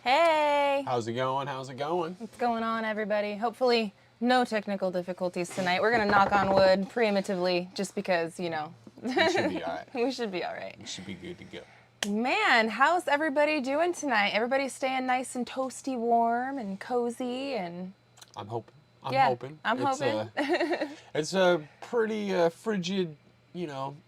Hey! How's it going? How's it going? What's going on, everybody? Hopefully, no technical difficulties tonight. We're gonna knock on wood preemptively, just because, you know. We should be alright. We should be alright. We should be good to go. Man, how's everybody doing tonight? Everybody staying nice and toasty warm and cozy and... I'm hoping. I'm hoping. It's a pretty frigid,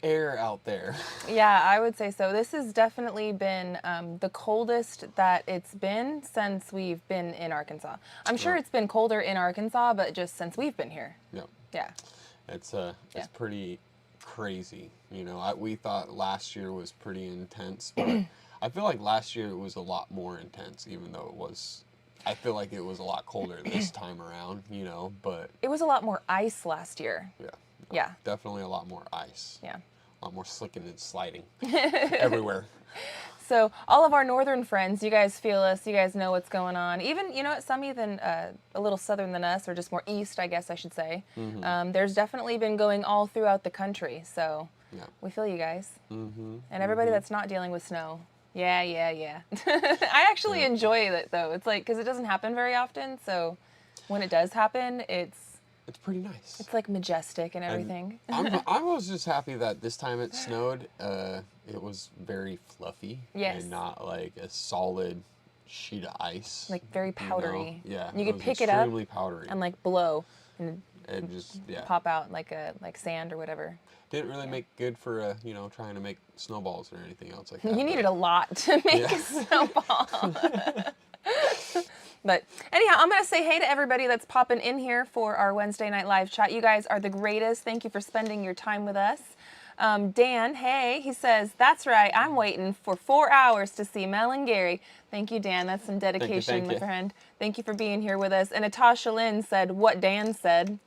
air out there. Yeah, I would say so. This has definitely been the coldest that it's been since we've been in Arkansas. I'm sure it's been colder in Arkansas, but just since we've been here. Yeah. Yeah. It's pretty crazy. We thought last year was pretty intense, but I feel like last year it was a lot more intense, even though I feel like it was a lot colder this time around, but... It was a lot more ice last year. Yeah. Yeah. Definitely a lot more ice. Yeah. A lot more slicking and sliding everywhere. So all of our northern friends, you guys feel us, you guys know what's going on. Even, some even a little southern than us, or just more east, I guess I should say. Mm-hmm. There's definitely been going all throughout the country, so we feel you guys. Mm-hmm. And everybody that's not dealing with snow. Yeah. I actually enjoy it, though. It's like, because it doesn't happen very often, so when it does happen, it's pretty nice. It's like majestic and everything. I was just happy that this time it snowed. It was very fluffy. Yes. And not like a solid sheet of ice. Like very powdery. Yeah. You could pick it up. Extremely powdery. And like blow and just pop out like sand or whatever. Didn't really make good for trying to make snowballs or anything else like that. You needed a lot to make a snowball. But anyhow, I'm going to say hey to everybody that's popping in here for our Wednesday night live chat. You guys are the greatest. Thank you for spending your time with us. Dan, hey, he says, that's right. I'm waiting for 4 hours to see Mel and Gary. Thank you, Dan. That's some dedication, my friend. Thank you for being here with us. And Natasha Lynn said what Dan said.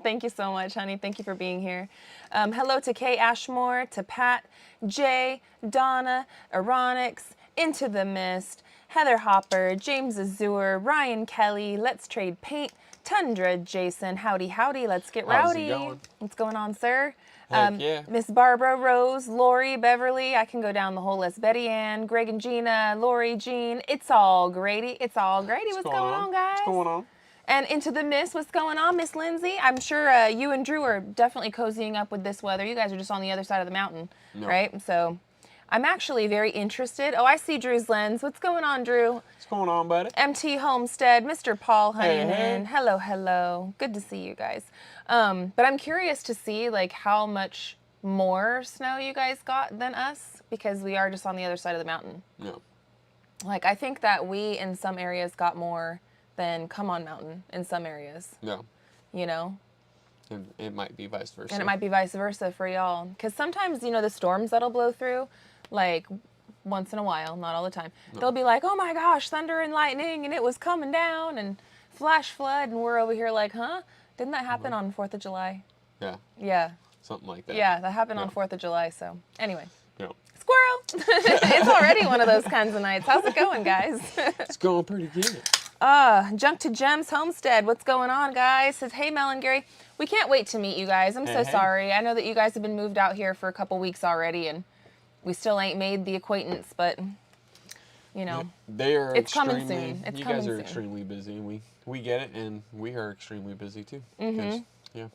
Thank you so much, honey. Thank you for being here. Hello to Kay Ashmore, to Pat, Jay, Donna, Aronix, Into the Mist, Heather Hopper, James Azur, Ryan Kelly, Let's Trade Paint, Tundra, Jason, howdy, let's get rowdy. How's it going? What's going on, sir? Heck yeah. Miss Barbara, Rose, Lori, Beverly, I can go down the whole list. Betty Ann, Greg and Gina, Lori, Jean, it's all Grady. What's going on, guys? What's going on? And Into the Mist, what's going on, Miss Lindsay? I'm sure you and Drew are definitely cozying up with this weather. You guys are just on the other side of the mountain, right? So... I'm actually very interested. Oh, I see Drew's lens. What's going on, Drew? What's going on, buddy? MT Homestead, Mr. Paul Honeyman. Hey. Hello. Good to see you guys. But I'm curious to see like how much more snow you guys got than us, because we are just on the other side of the mountain. No. Like I think that we in some areas got more than Come On Mountain in some areas. No. And it might be vice versa. And it might be vice versa for y'all. Because sometimes, the storms that'll blow through, like once in a while, not all the time, they'll be like, oh my gosh, thunder and lightning, and it was coming down, and flash flood, and we're over here like, huh? Didn't that happen on 4th of July? Yeah. Yeah. Something like that. Yeah, that happened on 4th of July, so anyway. Yeah. Squirrel! It's already one of those kinds of nights. How's it going, guys? It's going pretty good. Junk to Gems Homestead. What's going on, guys? Says, hey, Mel and Gary. We can't wait to meet you guys. I'm so sorry. I know that you guys have been moved out here for a couple weeks already, and we still ain't made the acquaintance, but, They are it's coming soon. You guys are extremely busy. We get it, and we are extremely busy, too. Mm-hmm. Yeah.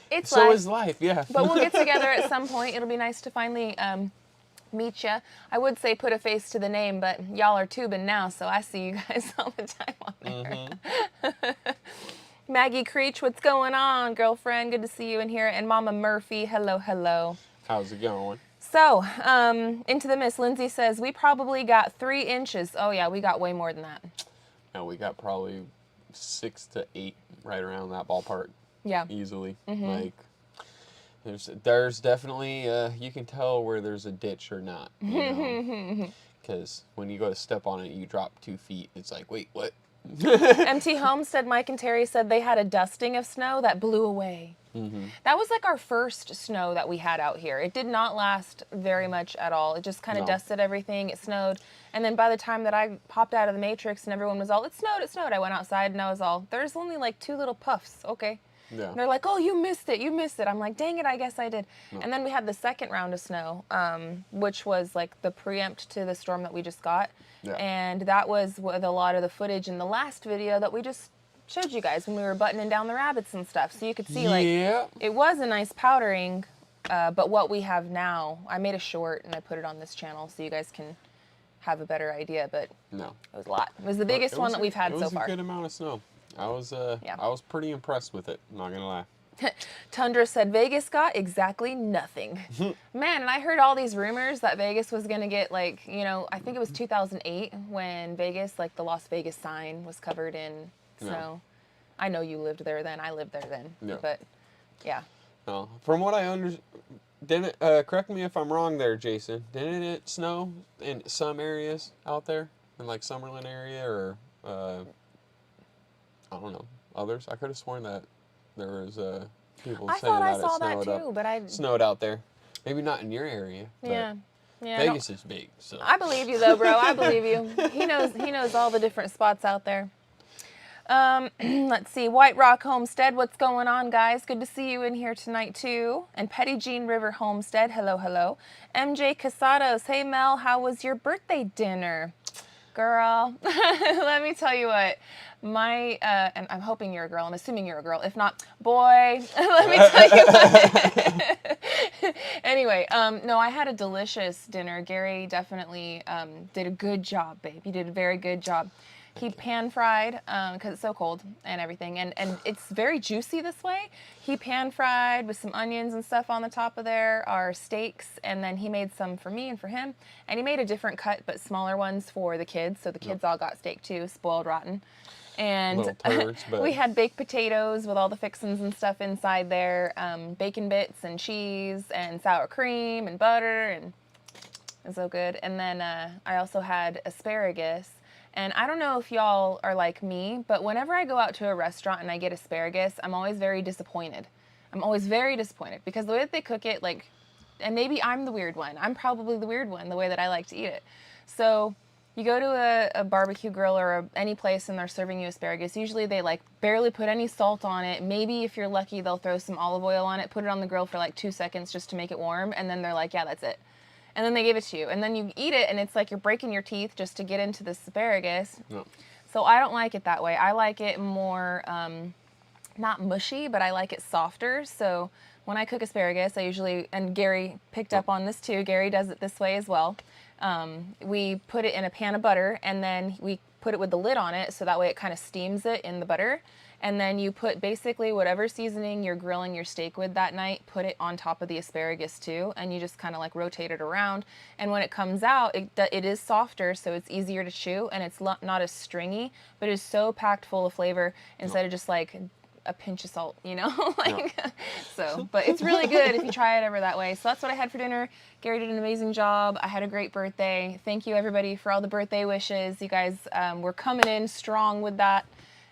It's so is life, yeah. But we'll get together at some point. It'll be nice to finally meet ya. I would say put a face to the name, but y'all are tubing now, so I see you guys all the time on there. Mm-hmm. Maggie Creech, what's going on, girlfriend? Good to see you in here. And Mama Murphy, hello. How's it going? So, Into the Mist, Lindsay says, we probably got 3 inches. Oh, yeah, we got way more than that. No, we got probably 6 to 8, right around that ballpark. Yeah. Easily. Mm-hmm. Like, there's definitely, you can tell where there's a ditch or not. Because when you go to step on it, you drop 2 feet. It's like, wait, what? MT Homestead, Mike and Terry said they had a dusting of snow that blew away. Mm-hmm. That was like our first snow that we had out here. It did not last very much at all. It just kind of dusted everything. It snowed. And then by the time that I popped out of the Matrix and everyone was all, it snowed, I went outside and I was all, there's only like 2 little puffs. Okay. Yeah. And they're like, oh, you missed it. You missed it. I'm like, dang it, I guess I did. No. And then we had the second round of snow, which was like the preempt to the storm that we just got. Yeah. And that was with a lot of the footage in the last video that we just showed you guys when we were buttoning down the rabbits and stuff. So you could see, like, it was a nice powdering, but what we have now, I made a short and I put it on this channel so you guys can have a better idea, but no, it was a lot. It was the biggest one that we've had so far. It was a good amount of snow. I was pretty impressed with it, I'm not gonna lie. Tundra said Vegas got exactly nothing. Man, and I heard all these rumors that Vegas was gonna get, like, you know, I think it was 2008 when Vegas, like the Las Vegas sign was covered in snow. No. I know you lived there then, I lived there then, but yeah. No, from what I understand, didn't correct me if I'm wrong there, Jason. Didn't it snow in some areas out there, in like Summerlin area, or I don't know, others? I could have sworn that there was people saying that it snowed too, but I snowed out there. Maybe not in your area. Yeah. Yeah. Vegas is big, so I believe you though, bro. I believe you. He knows all the different spots out there. Let's see, White Rock Homestead, what's going on, guys? Good to see you in here tonight, too. And Petty Jean River Homestead, hello, hello. MJ Casados, hey, Mel, how was your birthday dinner? Girl, let me tell you what, and I'm hoping you're a girl, I'm assuming you're a girl. If not, boy, let me tell you what. Anyway, no, I had a delicious dinner. Gary definitely did a good job, babe. He did a very good job. He pan-fried, because it's so cold and everything, and it's very juicy this way. He pan-fried with some onions and stuff on the top of there, our steaks, and then he made some for me and for him, and he made a different cut, but smaller ones for the kids, so the kids all got steak too, spoiled rotten. And turds, but we had baked potatoes with all the fixins and stuff inside there, bacon bits and cheese and sour cream and butter, and it was so good. And then I also had asparagus. And I don't know if y'all are like me, but whenever I go out to a restaurant and I get asparagus, I'm always very disappointed. I'm always very disappointed because the way that they cook it, like, and maybe I'm the weird one. I'm probably the weird one, the way that I like to eat it. So you go to a barbecue grill or any place and they're serving you asparagus. Usually they like barely put any salt on it. Maybe if you're lucky, they'll throw some olive oil on it, put it on the grill for like 2 seconds just to make it warm. And then they're like, yeah, that's it. And then they give it to you. And then you eat it, and it's like you're breaking your teeth just to get into the asparagus. No. So I don't like it that way. I like it more, not mushy, but I like it softer. So when I cook asparagus, I usually, and Gary picked up on this too, Gary does it this way as well. We put it in a pan of butter, and then we put it with the lid on it, so that way it kind of steams it in the butter. And then you put basically whatever seasoning you're grilling your steak with that night, put it on top of the asparagus too, and you just kind of like rotate it around. And when it comes out, it is softer, so it's easier to chew, and it's not as stringy, but it is so packed full of flavor instead of just like a pinch of salt, you know? So, but it's really good if you try it ever that way. So that's what I had for dinner. Gary did an amazing job. I had a great birthday. Thank you everybody for all the birthday wishes. You guys were coming in strong with that.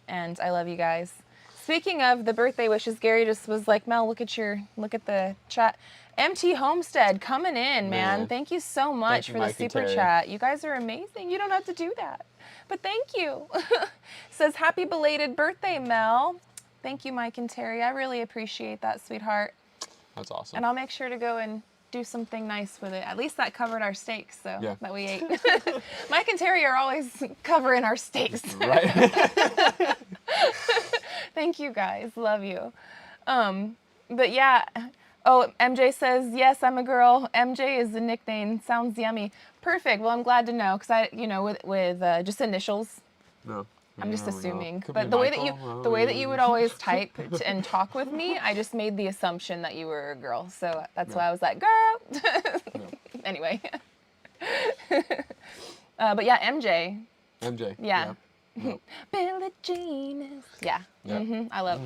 And I love you guys. Speaking of the birthday wishes, Gary just was like, Mel, look at the chat. MT Homestead coming in, man. Thank you so much for the super chat. You guys are amazing. You don't have to do that. But thank you. Says, happy belated birthday, Mel. Thank you, Mike and Terry. I really appreciate that, sweetheart. That's awesome. And I'll make sure to go and do something nice with it. At least that covered our steaks, so that we ate. Mike and Terry are always covering our steaks. Right. Thank you guys. Love you. But yeah. Oh, MJ says, yes, I'm a girl. MJ is the nickname. Sounds yummy. Perfect. Well, I'm glad to know because with just initials. No. I'm just assuming, but the way that you would always type and talk with me, I just made the assumption that you were a girl, so that's why I was like, girl. Anyway, but yeah, MJ. MJ. Yeah. Yep. Billie Jean is. Yeah. Yep. I love.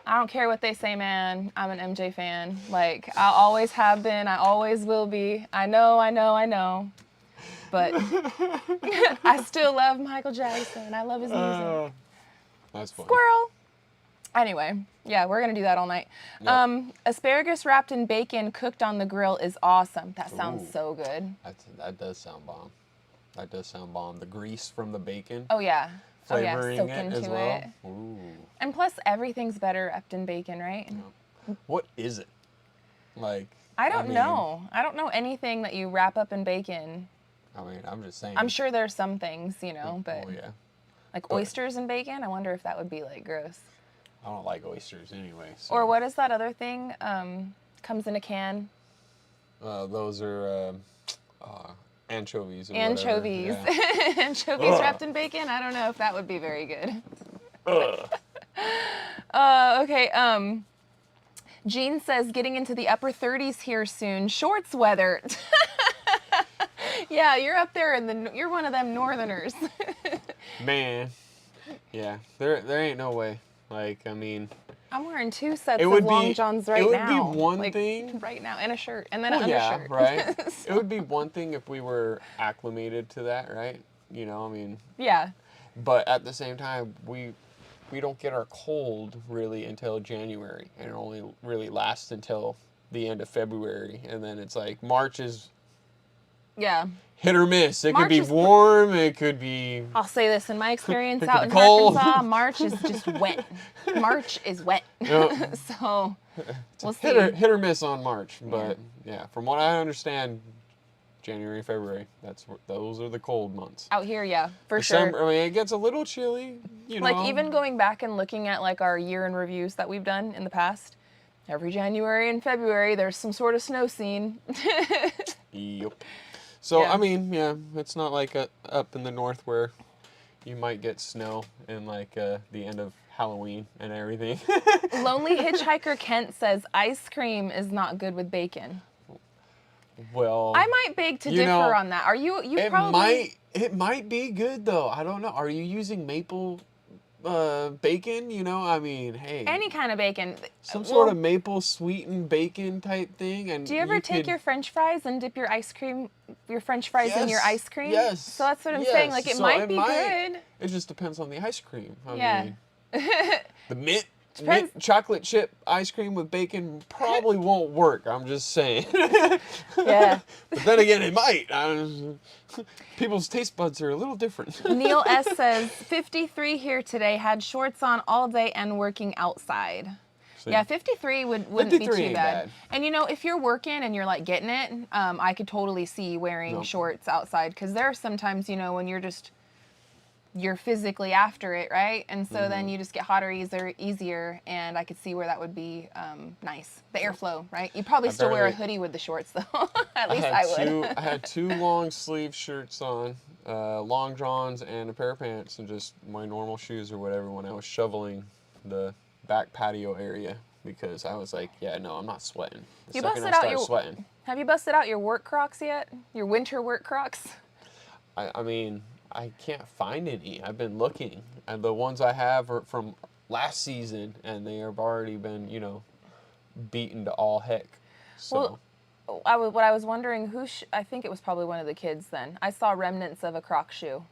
I don't care what they say, man. I'm an MJ fan. Like I always have been. I always will be. I know. But I still love Michael Jackson. I love his music. That's funny. Squirrel. Anyway, yeah, we're going to do that all night. Yep. Asparagus wrapped in bacon cooked on the grill is awesome. That sounds so good. That does sound bomb. That does sound bomb. The grease from the bacon. Oh, yeah. flavoring soak it into as well. it. Ooh. And plus, everything's better upped in bacon, right? Yeah. What is it? Like, I don't know. I don't know anything that you wrap up in bacon. I mean, I'm just saying. I'm sure there's some things, you know, but Oh, yeah. like oysters and bacon, I wonder if that would be like gross. I don't like oysters anyway. So. Or what is that other thing? Comes in a can. Those are anchovies. Or Anchovies. Whatever. Yeah. Anchovies wrapped in bacon? I don't know if that would be very good. Okay. Jean says getting into the upper 30s here soon. Shorts weather. Yeah, you're up there you're one of them northerners. Man, yeah, there ain't no way. Like, I mean, I'm wearing 2 sets of long johns right now. It would be one thing right now, and a shirt, and then well, an undershirt. Yeah, right. So. It would be one thing if we were acclimated to that, right? You know, I mean. Yeah. But at the same time, we don't get our cold really until January, and it only really lasts until the end of February, and then it's like March is. Yeah. Hit or miss. It could be warm. It could be. I'll say this in my experience out in cold. Arkansas, March is just wet. March is wet. Yep. So we'll see. Hit or miss on March, but yeah, from what I understand, January, February, those are the cold months. Out here, yeah, for December, sure. I mean, it gets a little chilly, you know. Like even going back and looking at like our year in reviews that we've done in the past, every January and February there's some sort of snow scene. Yep. So, yeah. I mean, yeah, it's not like up in the north where you might get snow in like the end of Halloween and everything. Lonely Hitchhiker Kent says ice cream is not good with bacon. Well, I might beg to differ on that. Are you probably... It might be good though. I don't know. Are you using maple bacon? You know, I mean, hey. Any kind of bacon. Some sort of maple sweetened bacon type thing. And do you ever take your French fries and dip your French fries in your ice cream? Yes. So that's what I'm saying. Like it might be good. It just depends on the ice cream. I mean, the mint chocolate chip ice cream with bacon probably won't work. I'm just saying. Yeah. But then again, it might. People's taste buds are a little different. Neil S. says, 53 here today, had shorts on all day and working outside. See. Yeah, 53 wouldn't be too bad. And you know, if you're working and you're like getting it, I could totally see wearing shorts outside, because there are sometimes, you know, when you're physically after it, right? And so then you just get hotter easier, and I could see where that would be nice. The airflow, right? You probably still wear a hoodie with the shorts, though. At least I would. I had 2 long sleeve shirts on, long johns, and a pair of pants, and just my normal shoes or whatever when I was shoveling the back patio area, because I was like, yeah, no, I'm not sweating. The second I start sweating. Have you busted out your work Crocs yet? Your winter work Crocs? I mean, I can't find any. I've been looking, and the ones I have are from last season, and they have already been, you know, beaten to all heck. So. Well, what I was wondering, I think it was probably one of the kids then. I saw remnants of a Croc shoe.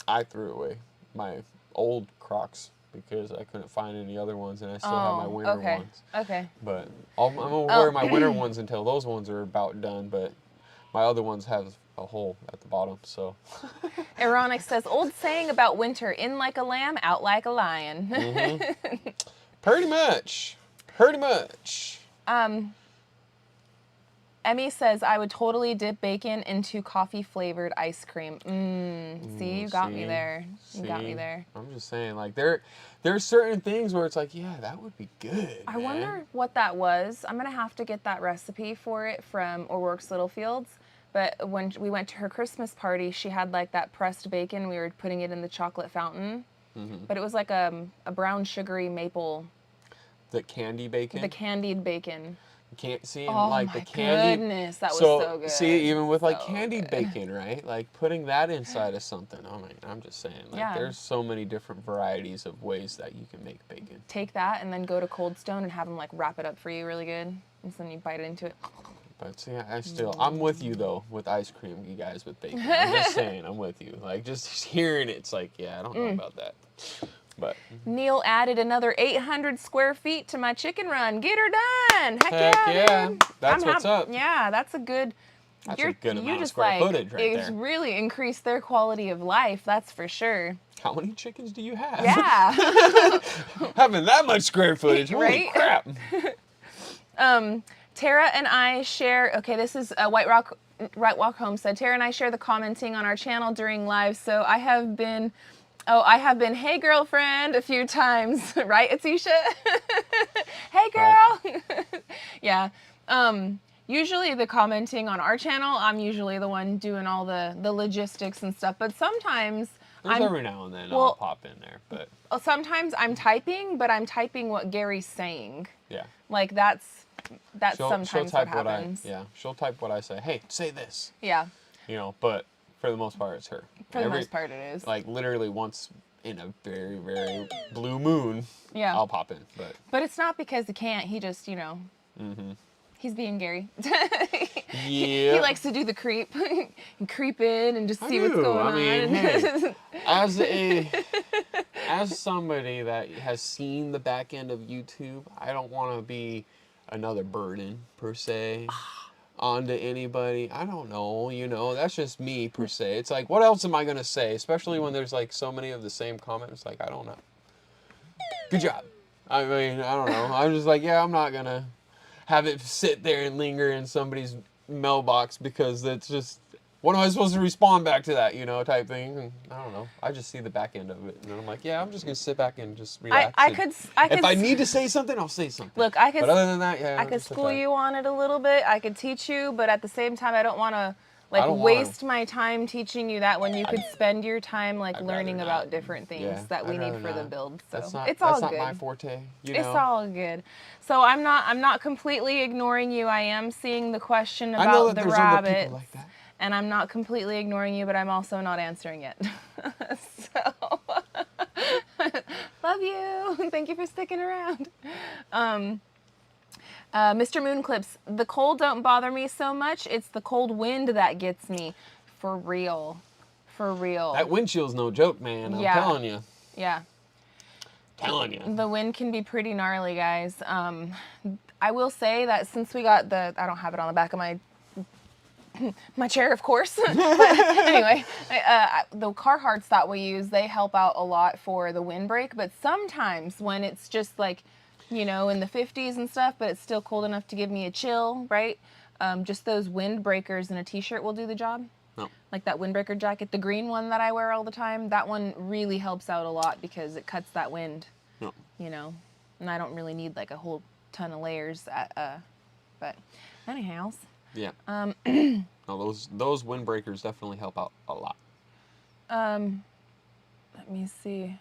I threw away my old Crocs because I couldn't find any other ones, and I still have my winter ones. Okay. But I'm going to wear my winter ones until those ones are about done, but my other ones have a hole at the bottom, so. Ironic says, old saying about winter, in like a lamb, out like a lion. Mm-hmm. Pretty much. Emmy says, I would totally dip bacon into coffee-flavored ice cream. See, you got me there. You got me there. I'm just saying, like, there's certain things where it's like, yeah, that would be good, I wonder what that was. I'm going to have to get that recipe for it from O'Rourke's Little Fields. But when we went to her Christmas party, she had like that pressed bacon. We were putting it in the chocolate fountain. Mm-hmm. But it was like a brown sugary maple. The candy bacon? The candied bacon. Can't see like the candy. Goodness, that was so good. See, even with like candied bacon, right? Like putting that inside of something. I mean, I'm just saying, like there's so many different varieties of ways that you can make bacon. Take that and then go to Cold Stone and have them like wrap it up for you really good, and then you bite into it. But see, I'm with you though with ice cream, you guys, with bacon. I'm just saying, I'm with you. Like just hearing it's like, yeah, I don't know about that. But Neil added another 800 square feet to my chicken run. Get her done. Heck yeah. Man. That's what's up. Yeah, that's a good That's a good amount of just square like, footage right it's there. really increased their quality of life, that's for sure. How many chickens do you have? Yeah. Having that much square footage, holy Right? crap. Tara and I share, okay, this is White Rock Homestead. Tara and I share the commenting on our channel during live, so I have been, hey girlfriend a few times, right, Atisha? Hey girl. Right. Yeah. Usually the commenting on our channel, I'm usually the one doing all the logistics and stuff, but sometimes every now and then I'll pop in there, but sometimes I'm typing, but I'm typing what Gary's saying. Yeah. Like that's sometimes she'll type what happens. She'll type what I say. Hey, say this. Yeah. You know, but for the most part, it's her. For the most part, it is. Like literally once in a very, very blue moon, yeah, I'll pop in. But it's not because he can't. He just, he's being Gary. Yeah. He likes to do the creep and creep in and just see what's going on. Hey, as somebody that has seen the back end of YouTube, I don't want to be another burden per se onto anybody. I don't know, that's just me per se. It's like, what else am I gonna say? Especially when there's like so many of the same comments. Like, I don't know. Good job. I mean, I don't know. I'm just like, yeah, I'm not gonna have it sit there and linger in somebody's mailbox because that's just, what am I supposed to respond back to that, type thing? And I don't know. I just see the back end of it, and then I'm like, yeah, I'm just gonna sit back and just relax. If I need to say something, I'll say something. Look, but other than that, yeah, I could school you on it a little bit. I could teach you, but at the same time, I don't want to waste my time teaching you that when you could spend your time learning about different things that we need for the build. So it's all good. That's not my forte. It's all good. So I'm not completely ignoring you. I am seeing the question about the rabbits. Like that. And I'm not completely ignoring you, but I'm also not answering it. So, love you. Thank you for sticking around. Mr. Moonclips, the cold don't bother me so much. It's the cold wind that gets me. For real. For real. That wind chill's no joke, man. I'm telling you. Yeah. Telling you. The wind can be pretty gnarly, guys. I will say that since we got I don't have it on the back of my chair, of course. But anyway, the Carhartts that we use, they help out a lot for the windbreak. But sometimes when it's just like, in the 50s and stuff, but it's still cold enough to give me a chill, right? Just those windbreakers and a t-shirt will do the job. No. Like that windbreaker jacket, the green one that I wear all the time, that one really helps out a lot because it cuts that wind. No. And I don't really need like a whole ton of layers. But anyhow. Yeah. No, those windbreakers definitely help out a lot. Let me see.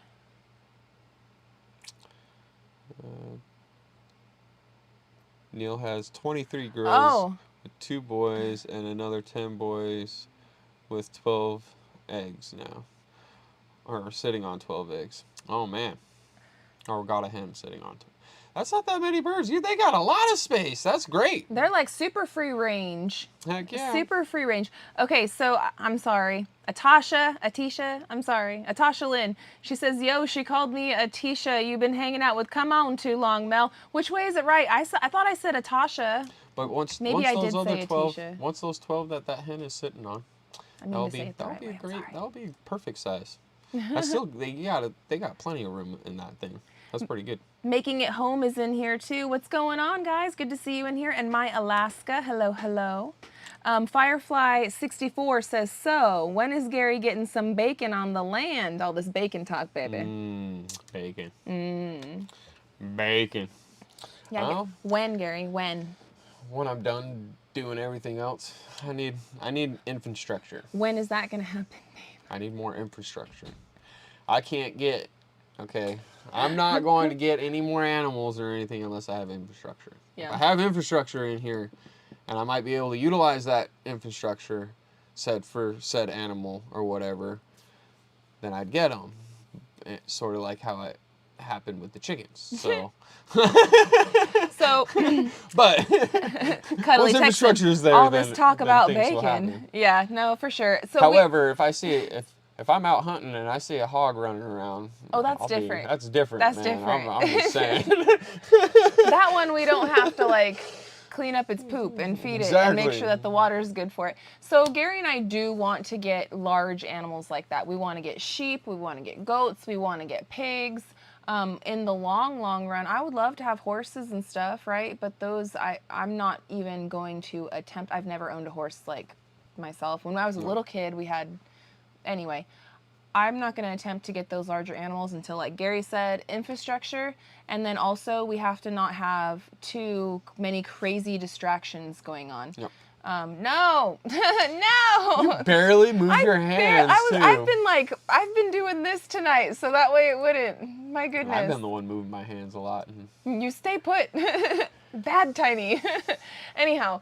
Neil has 23 girls with 2 boys and another 10 boys with 12 eggs now. Or sitting on 12 eggs. Oh, man. Or got a hen sitting on 2. That's not that many birds. They got a lot of space. That's great. They're like super free range. Heck yeah. Super free range. Okay, so I'm sorry. Atasha Lynn. She says, yo, she called me Atisha. You've been hanging out with Come On too long, Mel. Which way is it right? I thought I said Atasha. But once those other 12 that hen is sitting on, that'll be perfect size. They got plenty of room in that thing. That's pretty good. Making It Home is in here too. What's going on, guys? Good to see you in here. And My Alaska, hello, hello. Firefly64 says, so when is Gary getting some bacon on the land? All this bacon talk, baby. Bacon. Bacon. Yeah. When, Gary? When? When I'm done doing everything else. I need infrastructure. When is that gonna happen, babe? I need more infrastructure. I can't get. Okay, I'm not going to get any more animals or anything unless I have infrastructure. Yeah. If I have infrastructure in here, and I might be able to utilize that infrastructure, for said animal or whatever, then I'd get them. Sort of like how it happened with the chickens. So. But Cuddly once infrastructure is there, all then, this talk about things will bacon. happen. Yeah, no, for sure. So however, if I see if I'm out hunting and I see a hog running around, that's different. That's different. That's man. different. I'm just saying. That one we don't have to clean up its poop and feed it and make sure that the water is good for it. So Gary and I do want to get large animals like that. We want to get sheep, we want to get goats, we want to get pigs. In the long run, I would love to have horses and stuff, right? But those, I'm not even going to attempt. I've never owned a horse like myself. When I was a little kid, we had, anyway, I'm not going to attempt to get those larger animals until, like Gary said, infrastructure. And then also we have to not have too many crazy distractions going on. Yep. No, no. You barely move your hands, too. I've been doing this tonight, so that way it wouldn't. My goodness. I've been the one moving my hands a lot. You stay put. Bad Tiny. Anyhow,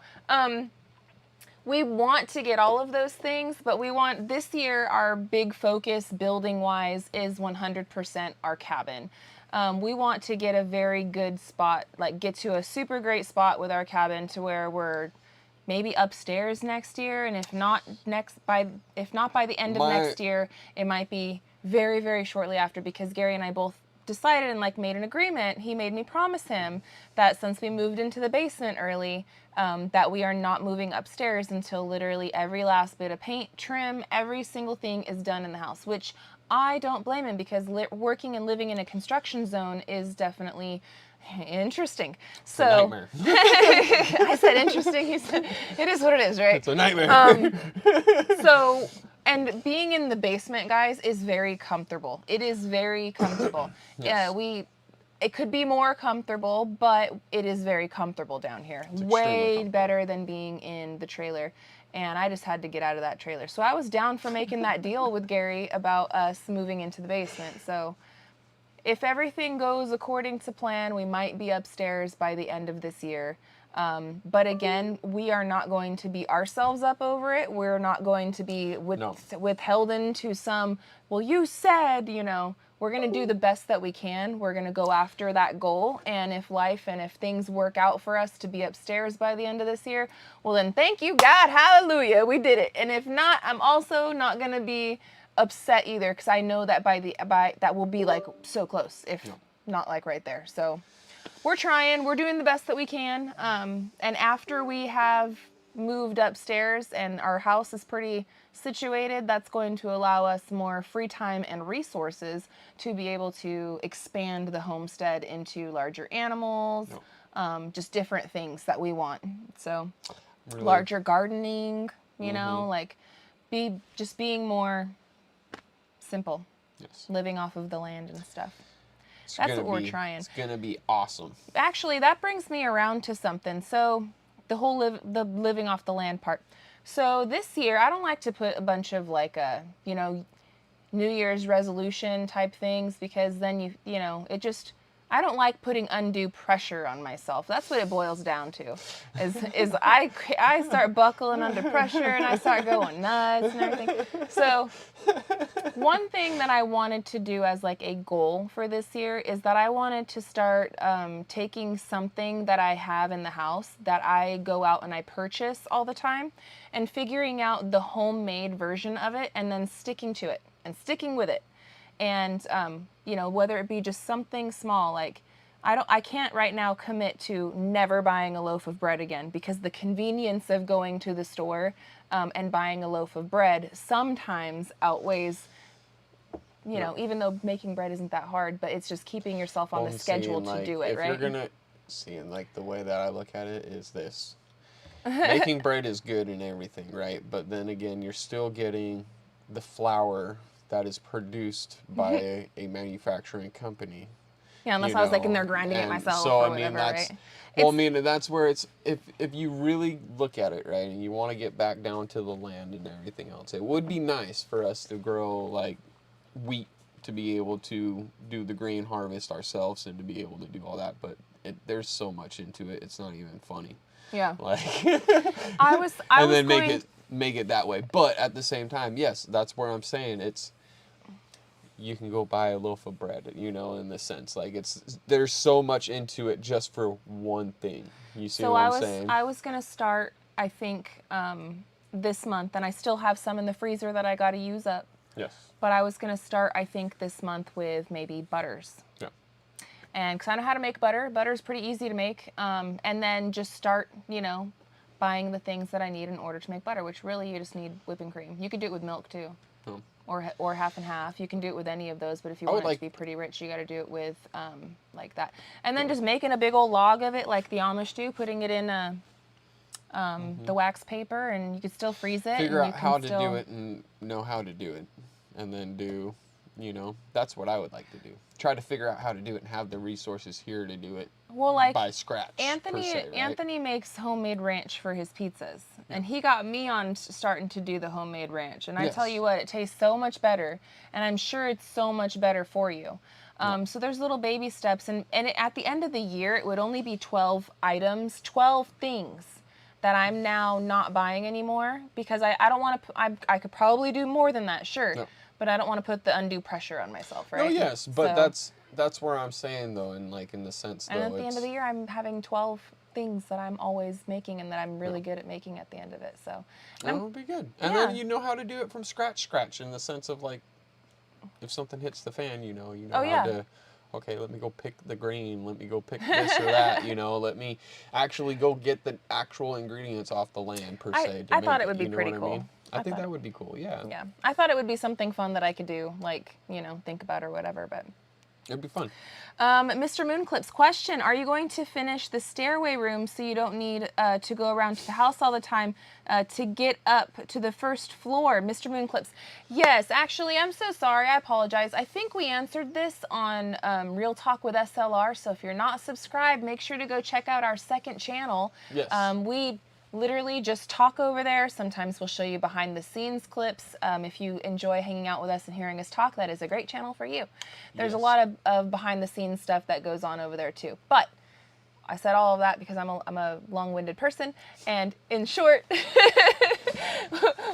we want to get all of those things, but we want, this year, our big focus building-wise is 100% our cabin. We want to get a very good spot, like get to a super great spot with our cabin to where we're maybe upstairs next year, and if not by the end of next year, it might be very, very shortly after, because Gary and I both decided and like made an agreement. He made me promise him that since we moved into the basement early, that we are not moving upstairs until literally every last bit of paint, trim, every single thing is done in the house, which I don't blame him, because working and living in a construction zone is definitely interesting. So I said interesting. He said it is what it is, right? It's a nightmare. So, and being in the basement, guys, is very comfortable. It is very comfortable. Yes. It could be more comfortable, but it is very comfortable down here. Way better than being in the trailer. And I just had to get out of that trailer. So I was down for making that deal with Gary about us moving into the basement. So if everything goes according to plan, we might be upstairs by the end of this year. But again, we are not going to beat ourselves up over it. We're not going to be withheld into some, well, you said, we're going to do the best that we can. We're going to go after that goal. And if things work out for us to be upstairs by the end of this year, well then thank you, God, hallelujah, we did it. And if not, I'm also not going to be upset either, because I know that by that will be like so close, if not like right there. So we're trying, we're doing the best that we can. And after we have moved upstairs and our house is pretty situated, that's going to allow us more free time and resources to be able to expand the homestead into larger animals, just different things that we want. So larger gardening, like being more simple, living off of the land and stuff. That's what we're trying. It's gonna be awesome. Actually, that brings me around to something. So the whole the living off the land part. So this year, I don't like to put a bunch of like New Year's resolution type things, because then it just, I don't like putting undue pressure on myself. That's what it boils down to. Is I start buckling under pressure and I start going nuts and everything. So one thing that I wanted to do as like a goal for this year is that I wanted to start taking something that I have in the house that I go out and I purchase all the time, and figuring out the homemade version of it, and then sticking to it and sticking with it. And, whether it be just something small, like I can't right now commit to never buying a loaf of bread again, because the convenience of going to the store and buying a loaf of bread sometimes outweighs, even though making bread isn't that hard, but it's just keeping yourself on the schedule to do it, right? If you're going to, the way that I look at it is this. Making bread is good and everything, right? But then again, you're still getting the flour that is produced by a manufacturing company. Yeah, unless I was like in there grinding it myself or whatever, right? Well, that's where it's, if you really look at it, right, and you want to get back down to the land and everything else, it would be nice for us to grow like wheat, to be able to do the grain harvest ourselves and to be able to do all that, but there's so much into it, it's not even funny. Yeah. Like make it that way. But at the same time, yes, that's where I'm saying you can go buy a loaf of bread, in the sense, like there's so much into it just for one thing. You see what I'm saying? I was going to start, I think, this month, and I still have some in the freezer that I got to use up. Yes. But I was going to start, I think, this month with maybe butters. Yeah. And because I know how to make butter. Butter's pretty easy to make. And then just start, buying the things that I need in order to make butter, which really you just need whipping cream. You could do it with milk too. Oh. Or half and half. You can do it with any of those, but if you want it to be pretty rich, you got to do it with like that. And then just making a big old log of it, like the Amish do, putting it in the wax paper, and you can still freeze it. Figure out how to do it and know how to do it, and then do, that's what I would like to do. Try to figure out how to do it and have the resources here to do it. Well, like by scratch. Anthony makes homemade ranch for his pizzas, and he got me on starting to do the homemade ranch. And I tell you what, it tastes so much better, and I'm sure it's so much better for you. So there's little baby steps, and at the end of the year, it would only be 12 items, 12 things that I'm now not buying anymore, because I don't want to. I could probably do more than that, sure, but I don't want to put the undue pressure on myself, right? Oh yes, but that's where I'm saying though, in the sense though. And at the end of the year, I'm having 12 things that I'm always making and that I'm really good at making at the end of it. So that would be good. And then you know how to do it from scratch in the sense of like, if something hits the fan, you know how to. Okay, let me go pick the grain. Let me go pick this or that. Let me actually go get the actual ingredients off the land per se. I thought it would be pretty cool. I mean? I think that would be cool. Yeah. Yeah, I thought it would be something fun that I could do, like think about or whatever, but. It'd be fun. Mr. Moonclips, question: are you going to finish the stairway room so you don't need to go around to the house all the time to get up to the first floor? Mr. Moonclips, yes, actually, I'm so sorry. I apologize. I think we answered this on Real Talk with SLR, so if you're not subscribed, make sure to go check out our second channel. Yes. We literally just talk over there. Sometimes we'll show you behind the scenes clips. If you enjoy hanging out with us and hearing us talk, that is a great channel for you. There's a lot of behind the scenes stuff that goes on over there too. But I said all of that because I'm a long-winded person. And in short,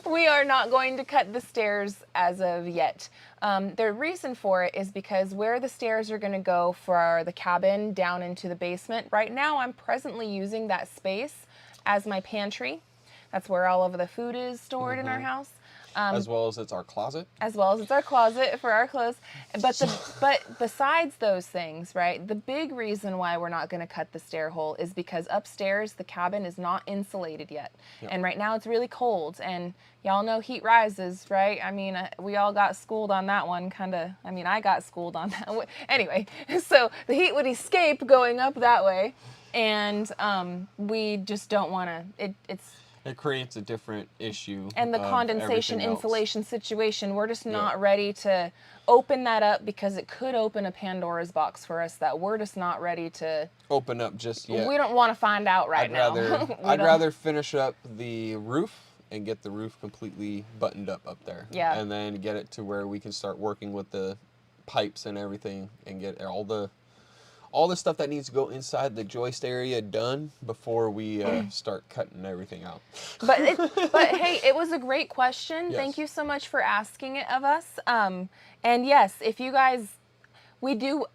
we are not going to cut the stairs as of yet. The reason for it is because where the stairs are going to go for the cabin down into the basement, right now I'm presently using that space as my pantry. That's where all of the food is stored in our house. As well as it's our closet. As well as it's our closet for our clothes. But besides those things, right, the big reason why we're not going to cut the stair hole is because upstairs the cabin is not insulated yet. Yep. And right now it's really cold, and y'all know heat rises, right? I mean, we all got schooled on that one, kind of. I mean, I got schooled on that one. Anyway, so the heat would escape going up that way. And we just don't want to. It creates a different issue. And the condensation insulation situation, we're just not ready to open that up because it could open a Pandora's box for us that we're just not ready to open up just yet. We don't want to find out now. I'd rather finish up the roof and get the roof completely buttoned up there. Yeah. And then get it to where we can start working with the pipes and everything and get all the stuff that needs to go inside the joist area done before we start cutting everything out. But hey, it was a great question. Yes. Thank you so much for asking it of us. And yes, if you guys, we do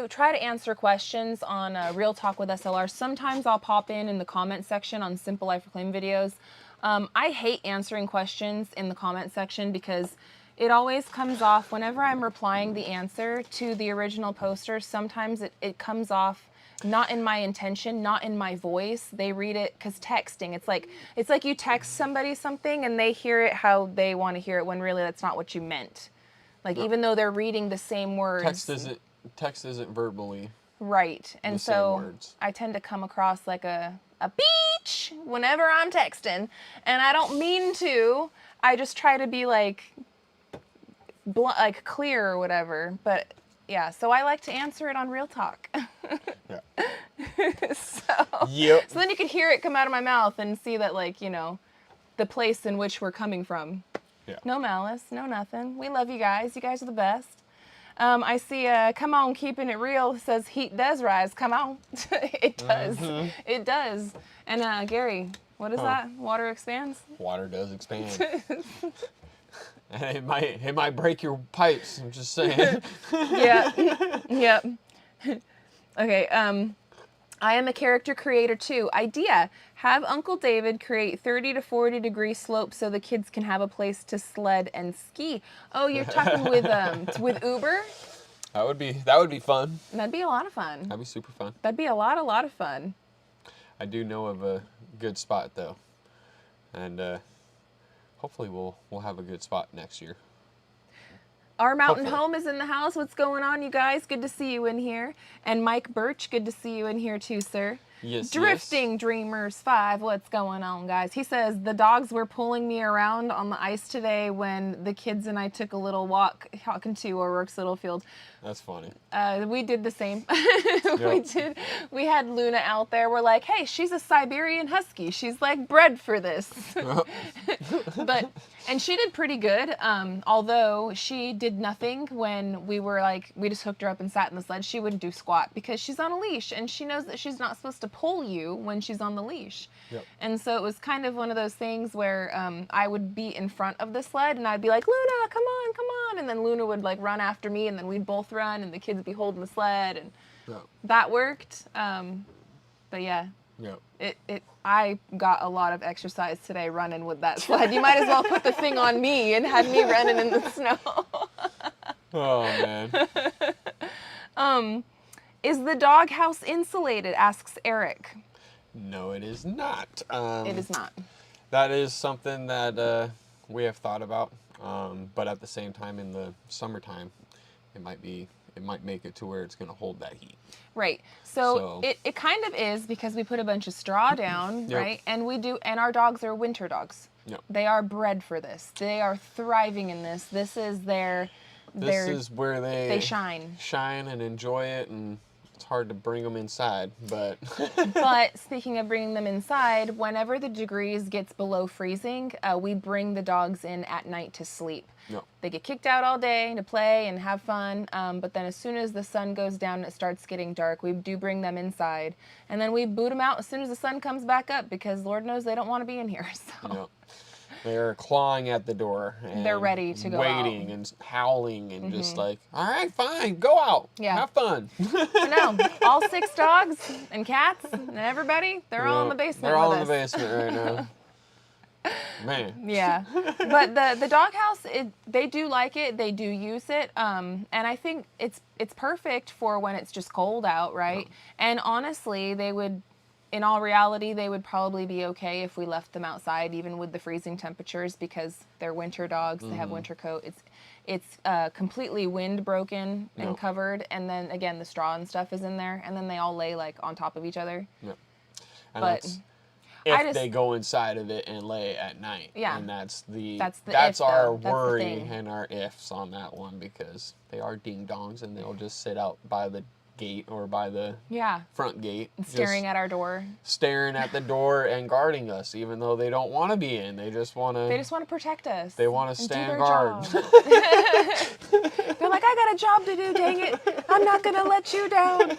try to answer questions on Real Talk with SLR. Sometimes I'll pop in the comment section on SimpleLifeReclaimed videos. I hate answering questions in the comment section because it always comes off, whenever I'm replying the answer to the original poster, sometimes it comes off not in my intention, not in my voice. They read it, because texting, it's like you text somebody something and they hear it how they want to hear it, when really that's not what you meant. Like, even though they're reading the same words. Text isn't verbally. Right. And so words. I tend to come across like a beach whenever I'm texting, and I don't mean to. I just try to be like clear or whatever, but yeah, so I like to answer it on Real Talk. So then you could hear it come out of my mouth and see that, like, the place in which we're coming from. Yeah. No malice, no nothing. We love you guys. You guys are the best. I see, come on, keeping it real, says heat does rise. Come on. It does. Mm-hmm. It does. And Gary, what is that? Water expands? Water does expand. And it might break your pipes, I'm just saying. Yep. Okay, I am a character creator too. Idea: have Uncle David create 30 to 40 degree slopes so the kids can have a place to sled and ski. Oh, you're talking with Uber? That would be fun. That'd be a lot of fun. That'd be super fun. That'd be a lot of fun. I do know of a good spot though, and hopefully we'll have a good spot next year. Our mountain Hopefully. home is in the house. What's going on, you guys? Good to see you in here. And Mike Birch, good to see you in here too, sir. Yes. Drifting Dreamers 5, what's going on, guys? He says, the dogs were pulling me around on the ice today when the kids and I took a little walk talking to our Works Littlefield. That's funny. We did the same. Yep. We had Luna out there. We're like, hey, she's a Siberian Husky. She's like bred for this. And she did pretty good. Although she did nothing when we just hooked her up and sat in the sled. She wouldn't do squat because she's on a leash and she knows that she's not supposed to pull you when she's on the leash. Yep. And so it was kind of one of those things where I would be in front of the sled and I'd be like, Luna, come on, come on. And then Luna would like run after me and then we'd both run and the kids would be holding the sled and Yep. that worked. But yeah, Yep. I got a lot of exercise today running with that sled. You might as well put the thing on me and have me running in the snow. Oh man. Is the doghouse insulated? Asks Eric. No, it is not. It is not. That is something that we have thought about, but at the same time, in the summertime, it might make it to where it's going to hold that heat. Right. So it kind of is because we put a bunch of straw down, Yep. right? And our dogs are winter dogs. Yep. They are bred for this. They are thriving in this. This is This is where they shine. Shine and enjoy it, and it's hard to bring them inside, but But speaking of bringing them inside, whenever the degrees gets below freezing, we bring the dogs in at night to sleep. no. They get kicked out all day to play and have fun, but then as soon as the sun goes down and it starts getting dark, we do bring them inside. And then we boot them out as soon as the sun comes back up because Lord knows they don't want to be in here. So. No. They're clawing at the door. And They're ready to go waiting out. and howling and just like, all right, fine, go out. Yeah. Have fun. No, all 6 dogs and cats and everybody, they're all in the basement They're all with in the us. basement right now. Man. Yeah, but the doghouse, they do like it. They do use it, and I think it's perfect for when it's just cold out, right? And honestly, in all reality, they would probably be okay if we left them outside, even with the freezing temperatures, because they're winter dogs. They have winter coat. It's completely wind broken and covered, and then again the straw and stuff is in there, and then they all lay like on top of each other. Yep. And But that's if they go inside of it and lay at night. Yeah. And that's if, our though. That's the worry thing. and our ifs on that one, because they are ding dongs and they'll just sit out by the gate or by the front gate, staring at our door, staring at the door and guarding us, even though they don't want to be in. They just want to protect us. They want to and stand do their guard. job. They're like, I got a job to do, dang it. I'm not going to let you down.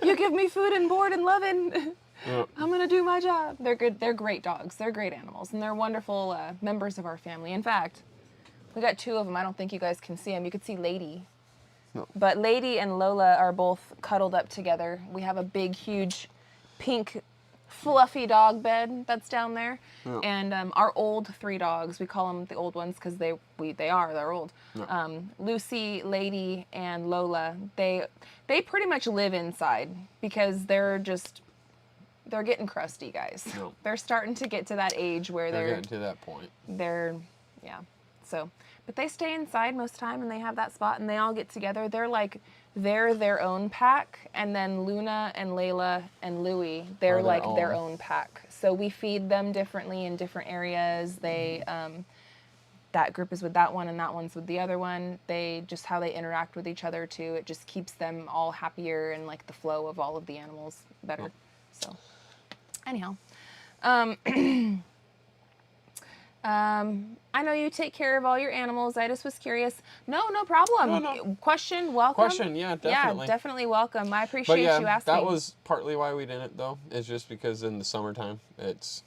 You give me food and board and loving. Yep. I'm going to do my job. They're good. They're great dogs. They're great animals. And they're wonderful members of our family. In fact, we got 2 of them. I don't think you guys can see them. You could see Lady. No. But Lady and Lola are both cuddled up together. We have a big, huge, pink, fluffy dog bed that's down there. Yeah. And our old 3 dogs, we call them the old ones because they're old. Yeah. Lucy, Lady, and Lola, they pretty much live inside because they're getting crusty, guys. No. They're starting to get to that age where They're getting to that point. So, but they stay inside most of the time and they have that spot and they all get together. They're their own pack, and then Luna and Layla and Louie, they're like their own pack. So we feed them differently in different areas. They, that group is with that one and that one's with the other one. How they interact with each other too, it just keeps them all happier and like the flow of all of the animals better. So, anyhow. I know you take care of all your animals. I just was curious. No problem. No. Question, welcome. Yeah, definitely. Yeah, definitely welcome. I appreciate But yeah, you asking. that was partly why we didn't, though. It's just because in the summertime, it's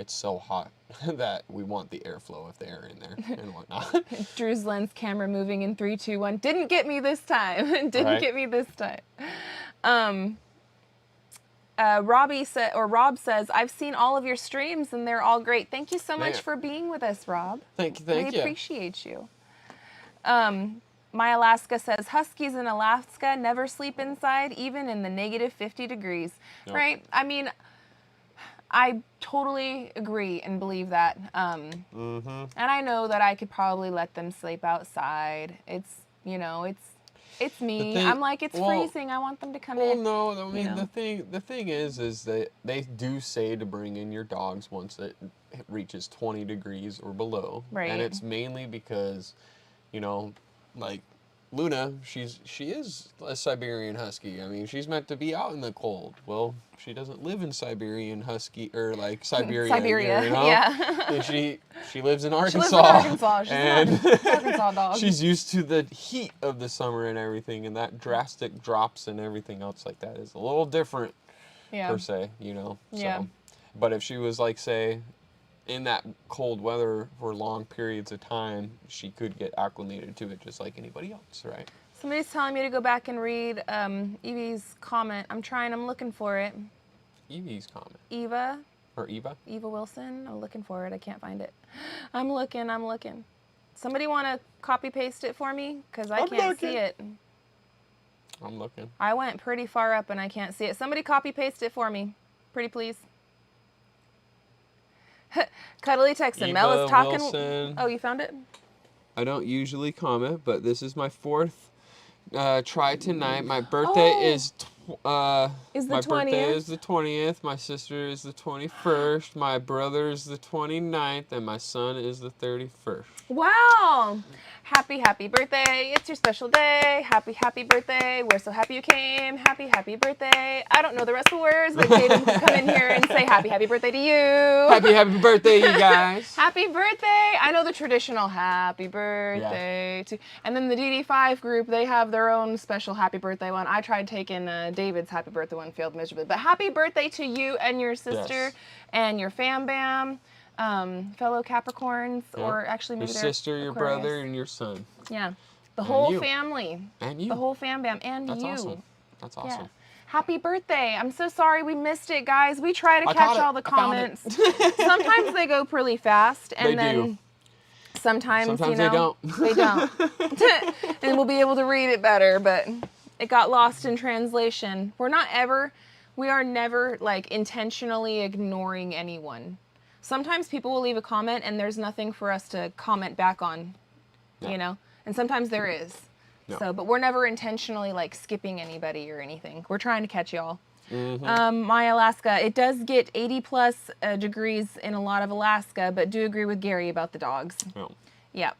so hot that we want the airflow if they're in there and whatnot. Drew's lens camera moving in 3, 2, 1. Didn't get me this time. Get me this time. Rob says, I've seen all of your streams and they're all great. Thank you so much for being with us, Rob. Thank We you. appreciate you. My Alaska says, huskies in Alaska never sleep inside, even in the negative 50 degrees. Yep. Right? I mean, I totally agree and believe that. And I know that I could probably let them sleep outside. It's, you know, it's me. I'm like, it's freezing. I want them to come in. Well, no, I mean, you know. the thing is that they do say to bring in your dogs once it reaches 20 degrees or below. Right. And it's mainly because, you know, like Luna, she is a Siberian Husky. I mean, she's meant to be out in the cold. Well, she doesn't live in Siberian Husky or like Siberia. You know? Yeah. And she lives in Arkansas. She lives in Arkansas. She's and an Arkansas dog. She's used to the heat of the summer and everything, and that drastic drops and everything else like that is a little different per se, you know. Yeah. So, but if she was like, say, in that cold weather for long periods of time, she could get acclimated to it just like anybody else, right? Somebody's telling me to go back and read Evie's comment. I'm looking for it. Evie's comment. Eva. Or Eva? Eva Wilson. I'm looking for it. I can't find it. I'm looking. Somebody want to copy paste it for me? Because I can't see it. I'm looking. I went pretty far up and I can't see it. Somebody copy paste it for me. Pretty please. Cuddly Texan. Mel is talking. Wilson. Oh, you found it? I don't usually comment, but this is my fourth try tonight. My birthday is the my 20th. birthday is the 20th. My sister is the 21st. My brother is the 29th, and my son is the 31st. Wow. Happy birthday. It's your special day. Happy birthday. We're so happy you came. Happy birthday. I don't know the rest of the words, but Jaden can come in here and say happy birthday to you. Happy birthday, you guys. Happy birthday. I know the traditional happy birthday to, and then the DD5 group, they have their own special happy birthday one. I tried taking David's happy birthday one, failed miserably. But happy birthday to you and your sister and your fam bam. Fellow Capricorns, or actually maybe your they're sister, your Aquarius. brother, and your son. Yeah, the whole you. family. And you. The whole fam bam, and That's you. Awesome. That's awesome. Yeah. Happy birthday. I'm so sorry we missed it, guys. We try to catch all the comments. Sometimes they go pretty fast, and then sometimes you know, they don't. And we'll be able to read it better, but it got lost in translation. We are never like intentionally ignoring anyone. Sometimes people will leave a comment and there's nothing for us to comment back on, you know? And sometimes there is. No. So, but we're never intentionally like skipping anybody or anything. We're trying to catch y'all. My Alaska, it does get 80 plus degrees in a lot of Alaska, but do agree with Gary about the dogs. Oh. Yeah.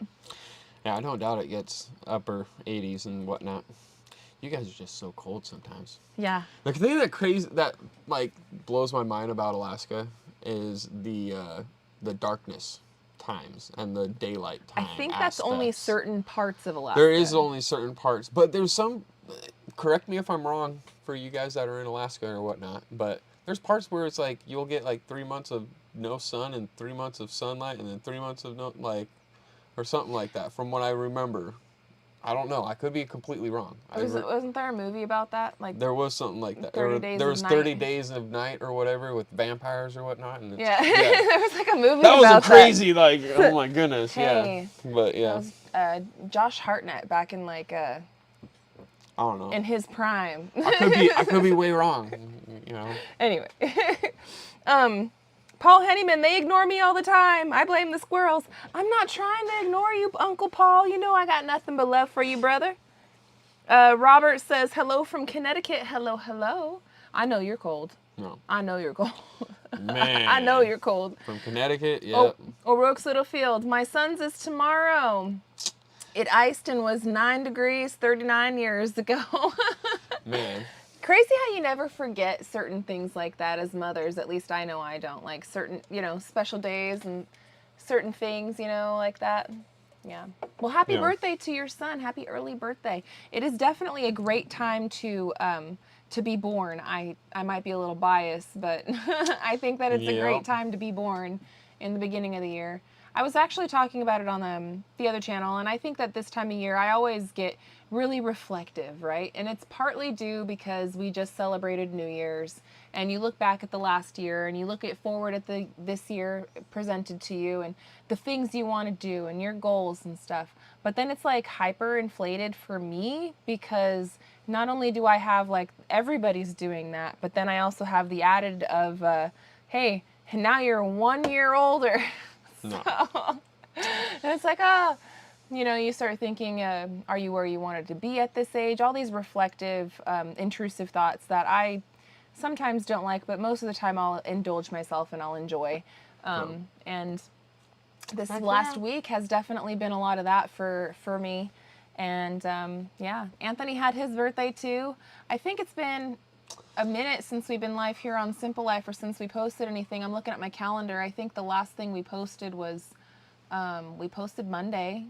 Yeah, I don't doubt it gets upper 80s and whatnot. You guys are just so cold sometimes. Yeah. The thing that like blows my mind about Alaska is the darkness times and the daylight time. I think that's only certain parts of Alaska. There is only certain parts, but there's some. Correct me if I'm wrong for you guys that are in Alaska or whatnot, but there's parts where it's like you'll get like 3 months of no sun and 3 months of sunlight and then 3 months of no or something like that. From what I remember. I don't know. I could be completely wrong. Wasn't there a movie about that? Like there was something like that. 30 days there was of 30 night. days of night or whatever with vampires or whatnot. And yeah. There was like a movie that about was a crazy, like, oh my goodness, Hey. yeah. But yeah. That was Josh Hartnett back in like I don't know. in his prime. I could be way wrong, you know. Anyway. Paul Henneman, they ignore me all the time. I blame the squirrels. I'm not trying to ignore you, Uncle Paul. You know I got nothing but love for you, brother. Robert says, hello from Connecticut. Hello. I know you're cold. No. I know you're cold. Man. I know you're cold. From Connecticut, yeah. Oh, O'Rourke's Little Field. My son's is tomorrow. It iced and was 9 degrees 39 years ago. Man. Crazy how you never forget certain things like that as mothers. At least I know I don't. Like certain, special days and certain things, like that. Yeah. Well, happy birthday to your son. Happy early birthday. It is definitely a great time to be born. I might be a little biased, but I think that it's a great time to be born in the beginning of the year. I was actually talking about it on the other channel, and I think that this time of year I always get really reflective, right? And it's partly due because we just celebrated New Year's, and you look back at the last year and you look at forward at this year presented to you and the things you want to do and your goals and stuff. But then it's like hyper inflated for me because not only do I have like everybody's doing that, but then I also have the added of, hey, now you're 1 year older. No. So, and it's like, oh, you know, you start thinking, are you where you wanted to be at this age? All these reflective, intrusive thoughts that I sometimes don't like, but most of the time I'll indulge myself and I'll enjoy. And this last week has definitely been a lot of that for me. And yeah, Anthony had his birthday too. I think it's been a minute since we've been live here on Simple Life or since we posted anything. I'm looking at my calendar. I think the last thing we posted was, we posted Monday.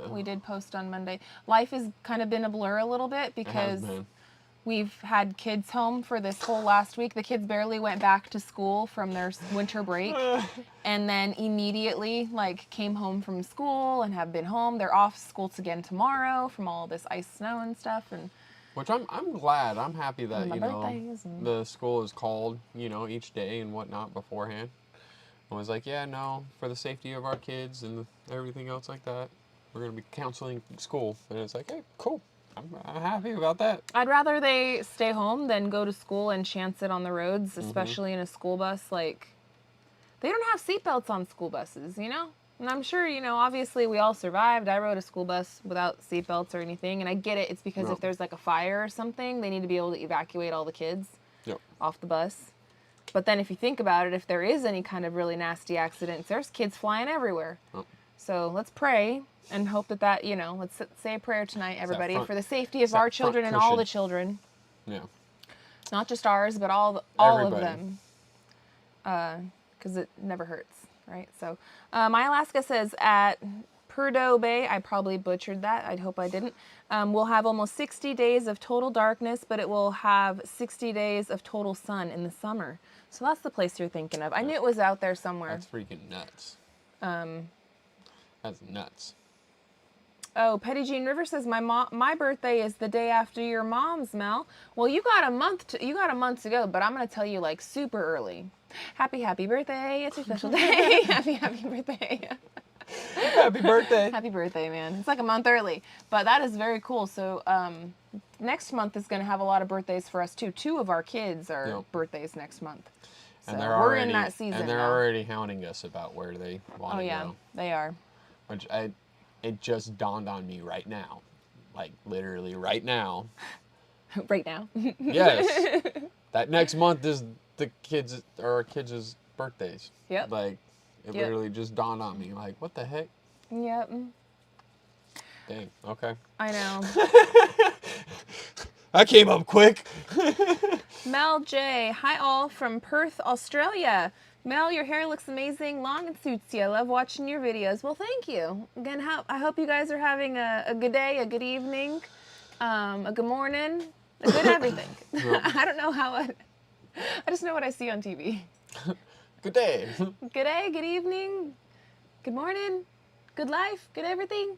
We did post on Monday. Life has kind of been a blur a little bit because we've had kids home for this whole last week. The kids barely went back to school from their winter break and then immediately like came home from school and have been home. They're off school again tomorrow from all this ice, snow and stuff. And which I'm glad. I'm happy that, you know, the school is called, you know, each day and whatnot beforehand. I was like, yeah, no, for the safety of our kids and everything else like that, we're going to be counseling school. And it's like, hey, cool. I'm happy about that. I'd rather they stay home than go to school and chance it on the roads, especially in a school bus. Like, they don't have seatbelts on school buses, you know? And I'm sure, you know, obviously we all survived. I rode a school bus without seatbelts or anything, and I get it. It's because if there's like a fire or something, they need to be able to evacuate all the kids off the bus. But then if you think about it, if there is any kind of really nasty accidents, there's kids flying everywhere. So let's pray and hope that, you know, let's say a prayer tonight, everybody, for the safety of our children and all the children. Yeah. Not just ours, but all of them. Because it never hurts, right? So, my Alaska says at Perdo Bay, I probably butchered that. I hope I didn't. We'll have almost 60 days of total darkness, but it will have 60 days of total sun in the summer. So that's the place you're thinking of. I knew it was out there somewhere. That's freaking nuts. That's nuts. Oh, Petty Jean River says my birthday is the day after your mom's, Mel. Well, you got a month to go, but I'm gonna tell you like super early. Happy birthday! It's your special day. happy birthday. Happy birthday. Happy birthday, man. It's like a month early, but that is very cool. So next month is gonna have a lot of birthdays for us too. 2 of our kids are birthdays next month. So and we're in that season. And they're already hounding us about where they want to go. Oh yeah, they are. Which it just dawned on me right now. Like, literally right now. Right now? Yes. That next month is our kids' birthdays. Yep. Like, it literally just dawned on me. Like, what the heck? Yep. Dang, okay. I know. I came up quick. Mel J. Hi all from Perth, Australia. Mel, your hair looks amazing, long and suits you. I love watching your videos. Well, thank you. Again, I hope you guys are having a good day, a good evening, a good morning, a good everything. I don't know how I just know what I see on TV. Good day. Good day, good evening, good morning, good life, good everything.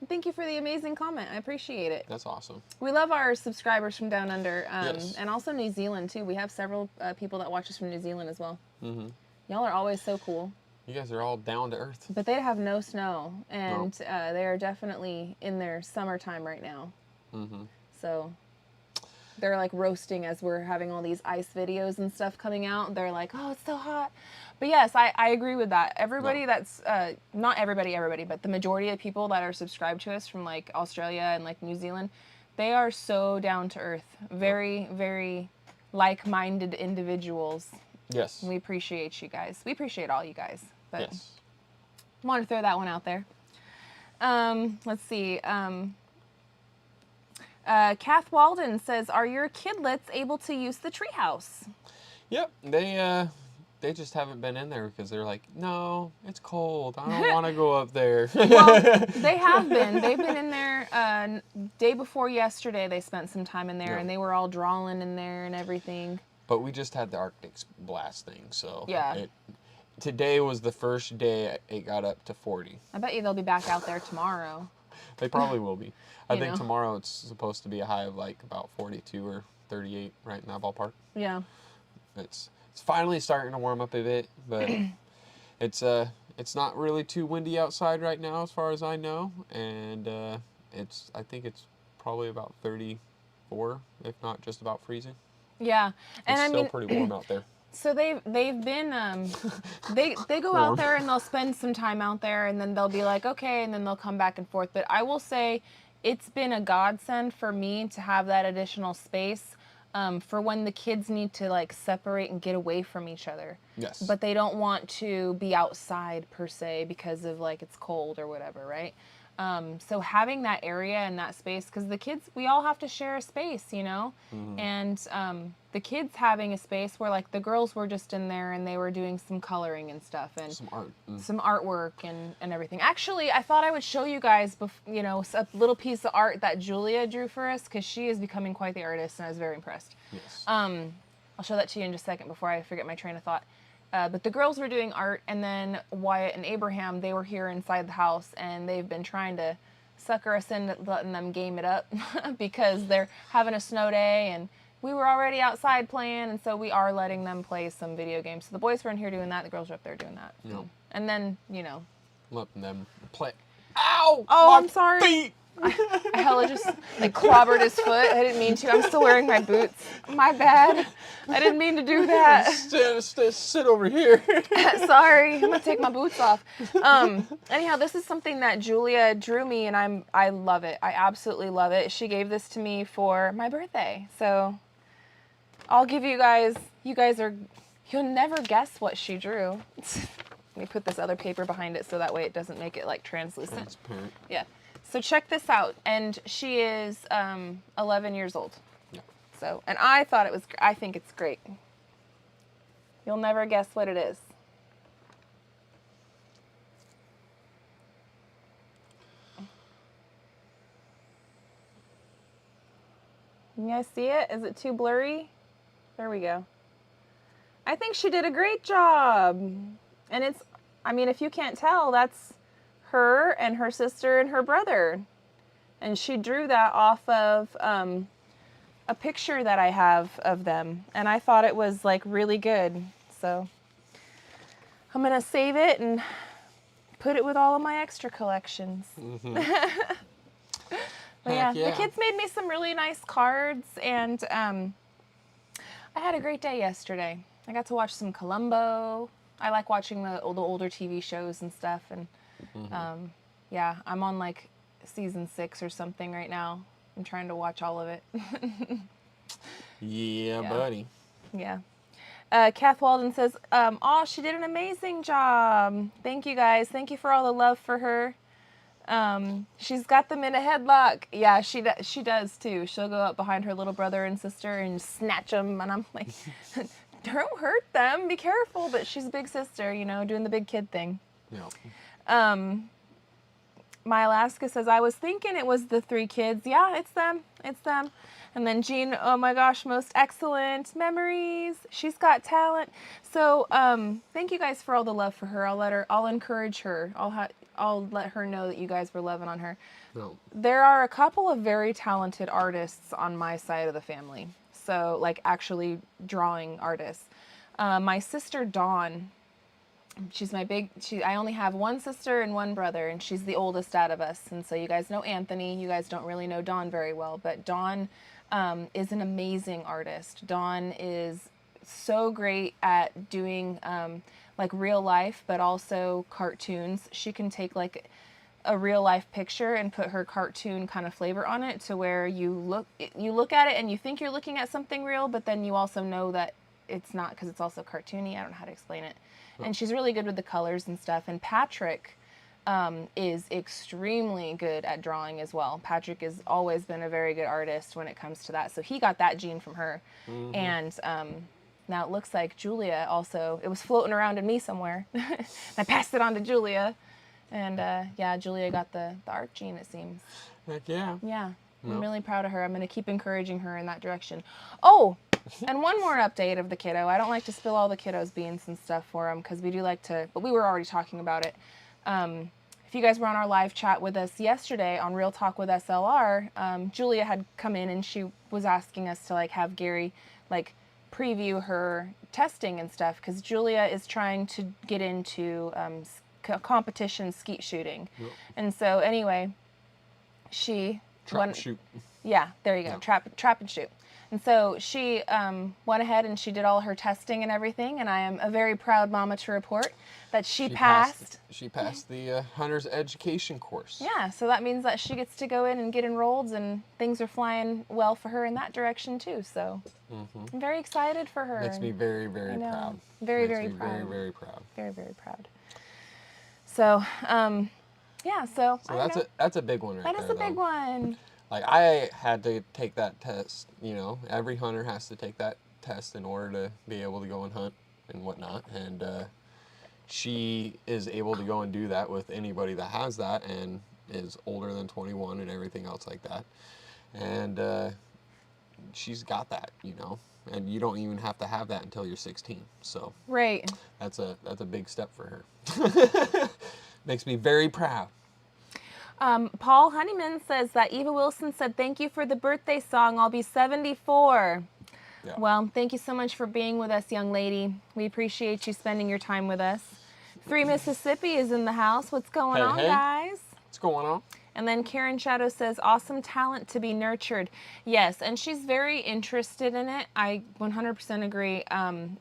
Thank you for the amazing comment. I appreciate it. That's awesome. We love our subscribers from down under, yes. And also New Zealand too. We have several people that watch us from New Zealand as well. Mm-hmm. Y'all are always so cool. You guys are all down to earth. But they have no snow, and they are definitely in their summertime right now. Mm-hmm. So they're like roasting as we're having all these ice videos and stuff coming out. They're like, oh, it's so hot. But yes, I agree with that. Everybody that's, not everybody, but the majority of people that are subscribed to us from like Australia and like New Zealand, they are so down to earth. Very, very like-minded individuals. Yes. We appreciate you guys. We appreciate all you guys. But yes. I want to throw that one out there. Let's see. Kath Walden says, are your kidlets able to use the treehouse? Yep. They just haven't been in there because they're like, no, it's cold. I don't want to go up there. Well, they have been. They've been in there day before yesterday. They spent some time in there, and they were all drawing in there and everything. But we just had the Arctic blast thing, so yeah. today was the first day it got up to 40. I bet you they'll be back out there tomorrow. They probably will be. I think know. tomorrow it's supposed to be a high of like about 42 or 38, right in that ballpark. Yeah. It's finally starting to warm up a bit, but it's not really too windy outside right now as far as I know, and I think it's probably about 34, if not just about freezing. Yeah. And It's I still mean, pretty warm out there. so they've been they go out there and they'll spend some time out there, and then they'll be like, okay, and then they'll come back and forth. But I will say it's been a godsend for me to have that additional space for when the kids need to like separate and get away from each other. Yes. But they don't want to be outside per se because of like it's cold or whatever, right? So having that area and that space, because the kids, we all have to share a space, you know? Mm-hmm. And the kids having a space where like the girls were just in there and they were doing some coloring and stuff and Some art. some artwork and everything. Actually, I thought I would show you guys, you know, a little piece of art that Julia drew for us, because she is becoming quite the artist and I was very impressed. Yes. I'll show that to you in just a second before I forget my train of thought. But the girls were doing art, and then Wyatt and Abraham, they were here inside the house, and they've been trying to sucker us into letting them game it up because they're having a snow day, and we were already outside playing, and so we are letting them play some video games. So the boys were in here doing that, the girls were up there doing that. Yep. And then, you know. Letting them play. Ow! Oh, my I'm sorry. Feet! I hella just like clobbered his foot. I didn't mean to. I'm still wearing my boots. My bad. I didn't mean to do that. Sit over here. Sorry. I'm gonna take my boots off. Anyhow, this is something that Julia drew me, and I love it. I absolutely love it. She gave this to me for my birthday. So I'll give you guys. You'll never guess what she drew. Let me put this other paper behind it so that way it doesn't make it like translucent. Transparent. Yeah. So check this out, and she is 11 years old. Yeah. So, and I think it's great. You'll never guess what it is. You guys see it? Is it too blurry? There we go. I think she did a great job. And it's, I mean, if you can't tell, that's her and her sister and her brother. And she drew that off of a picture that I have of them. And I thought it was like really good. So I'm going to save it and put it with all of my extra collections. Mm-hmm. But yeah, the kids made me some really nice cards. And I had a great day yesterday. I got to watch some Columbo. I like watching the older TV shows and stuff. And yeah, I'm on like season 6 or something right now. I'm trying to watch all of it. Yeah, buddy. Yeah. Kath Walden says, "Oh, she did an amazing job. Thank you guys. Thank you for all the love for her. She's got them in a headlock." Yeah, she does too. She'll go up behind her little brother and sister and snatch them. And I'm like, don't hurt them. Be careful. But she's a big sister, you know, doing the big kid thing. Yeah. My Alaska says, "I was thinking it was the 3 kids." Yeah, it's them. It's them. And then Jean, "Oh my gosh, most excellent memories. She's got talent." So thank you guys for all the love for her. I'll encourage her. I'll let her know that you guys were loving on her. No. There are a couple of very talented artists on my side of the family. So like actually drawing artists. My sister Dawn, she's I only have one sister and one brother, and she's the oldest out of us. And so you guys know Anthony. You guys don't really know Dawn very well, but Dawn is an amazing artist. Dawn is so great at doing like real life, but also cartoons. She can take like a real life picture and put her cartoon kind of flavor on it to where you look at it and you think you're looking at something real, but then you also know that it's not, because it's also cartoony. I don't know how to explain it. And she's really good with the colors and stuff. And Patrick is extremely good at drawing as well. Patrick has always been a very good artist when it comes to that. So he got that gene from her. Mm-hmm. And now it looks like Julia also, it was floating around in me somewhere. I passed it on to Julia. And yeah, Julia got the art gene, it seems. Heck yeah. Yeah. I'm really proud of her. I'm going to keep encouraging her in that direction. Oh, And one more update of the kiddo. I don't like to spill all the kiddos' beans and stuff for them because we do like to, but we were already talking about it. If you guys were on our live chat with us yesterday on Real Talk with SLR, Julia had come in and she was asking us to like have Gary like preview her testing and stuff because Julia is trying to get into competition skeet shooting. Yep. And so anyway, she Trap and shoot. Yeah, there you go. Yeah. Trap and shoot. And so she went ahead and she did all her testing and everything, and I am a very proud mama to report that she passed. She passed the hunter's education course. Yeah, so that means that she gets to go in and get enrolled, and things are flying well for her in that direction too. So I'm very excited for her. Makes me very, very proud. Very, very proud. Very, very proud. Very, very proud. So, yeah. So that's a big one right there. That is a big one. Like, I had to take that test, you know. Every hunter has to take that test in order to be able to go and hunt and whatnot. And she is able to go and do that with anybody that has that and is older than 21 and everything else like that. And she's got that, you know. And you don't even have to have that until you're 16. So right. That's a big step for her. Makes me very proud. Paul Honeyman says that Eva Wilson said, "Thank you for the birthday song. I'll be 74. Yeah. Well, thank you so much for being with us, young lady. We appreciate you spending your time with us. 3 Mississippi is in the house. What's going on, guys? What's going on? And then Karen Shadow says, awesome talent to be nurtured. Yes, and she's very interested in it. I 100% agree.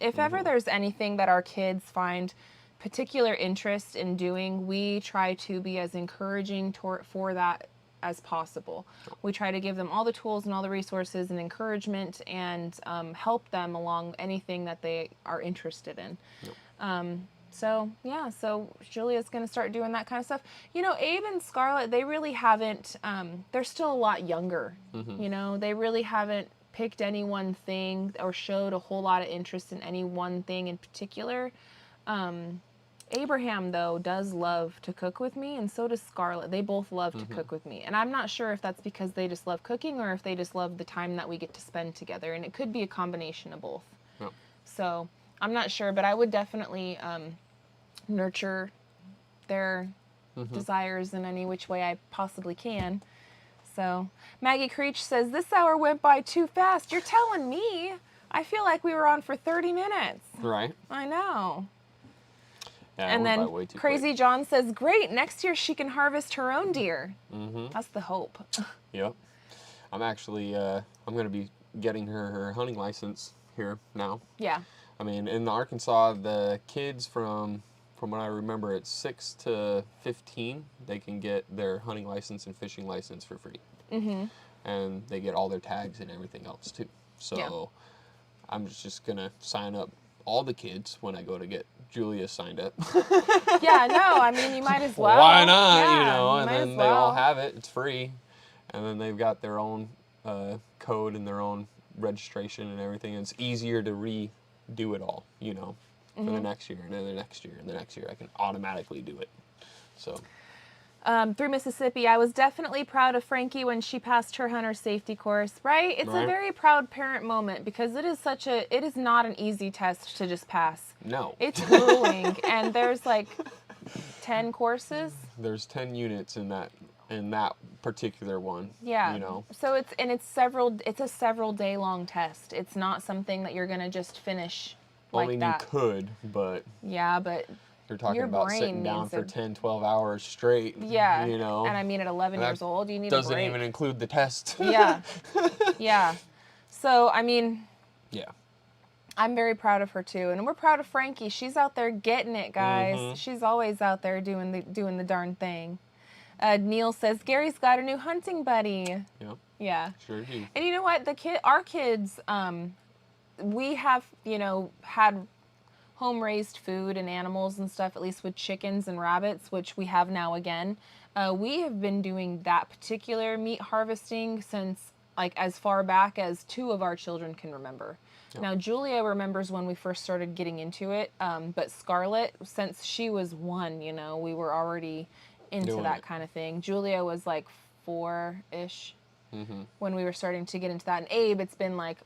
If ever there's anything that our kids find particular interest in doing, we try to be as encouraging for that as possible. We try to give them all the tools and all the resources and encouragement and help them along anything that they are interested in. Yep. So Julia's going to start doing that kind of stuff. You know, Abe and Scarlett, they really haven't, they're still a lot younger. You know, they really haven't picked any one thing or showed a whole lot of interest in any one thing in particular. Abraham, though, does love to cook with me, and so does Scarlett. They both love to cook with me. And I'm not sure if that's because they just love cooking or if they just love the time that we get to spend together. And it could be a combination of both. Yep. So I'm not sure, but I would definitely nurture their desires in any which way I possibly can. So Maggie Creech says, this hour went by too fast. You're telling me. I feel like we were on for 30 minutes. Right. I know. Yeah, and then Crazy quick. John says, great, next year she can harvest her own deer. That's the hope. Yep. I'm actually, I'm going to be getting her hunting license here now. Yeah. I mean, in Arkansas, the kids from what I remember, it's 6 to 15, they can get their hunting license and fishing license for free. And they get all their tags and everything else, too. So I'm just going to sign up all the kids when I go to get Julia signed up. Yeah, no, I mean, you might as well. Why not, yeah, you know, and then they all have it. It's free. And then they've got their own code and their own registration and everything. And it's easier to redo it all, you know, for the next year and then the next year and the next year. I can automatically do it. So... through Mississippi, I was definitely proud of Frankie when she passed her hunter safety course, right? It's a very proud parent moment because it is not an easy test to just pass. No. It's grueling, and there's like 10 courses. There's 10 units in that particular one. Yeah. You know. So it's a several day long test. It's not something that you're gonna just finish like that. You could, but. Yeah, but. You're talking about sitting down for 10, 12 hours straight. Yeah. You know. And I mean, at 11 years old, you need a break. Doesn't even include the test. Yeah. Yeah. So, I mean. Yeah. I'm very proud of her, too. And we're proud of Frankie. She's out there getting it, guys. She's always out there doing the darn thing. Neil says, Gary's got a new hunting buddy. Yeah. Yeah. Sure do. And you know what? Our kids, we have, you know, had home-raised food and animals and stuff, at least with chickens and rabbits, which we have now again. We have been doing that particular meat harvesting since, like, as far back as 2 of our children can remember. Yep. Now, Julia remembers when we first started getting into it, but Scarlett, since she was 1, you know, we were already into that kind of thing. Julia was, like, 4-ish when we were starting to get into that. And Abe, it's been, like,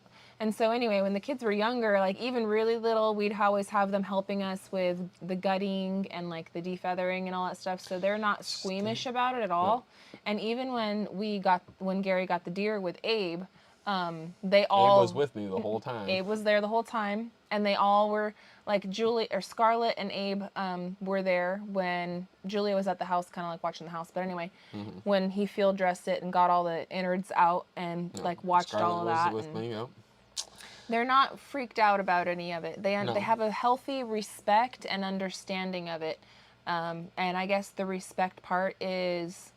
And so anyway, when the kids were younger, like even really little, we'd always have them helping us with the gutting and like the defeathering and all that stuff. So they're not squeamish about it at all. And even when Gary got the deer with Abe, they all... Abe was with me the whole time. Abe was there the whole time. And they all were, like Scarlett and Abe were there when Julia was at the house, kind of like watching the house. But anyway, when he field dressed it and got all the innards out and like watched Scarlett all of that. was with me, yep. They're not freaked out about any of it. They have a healthy respect and understanding of it. And I guess the respect part is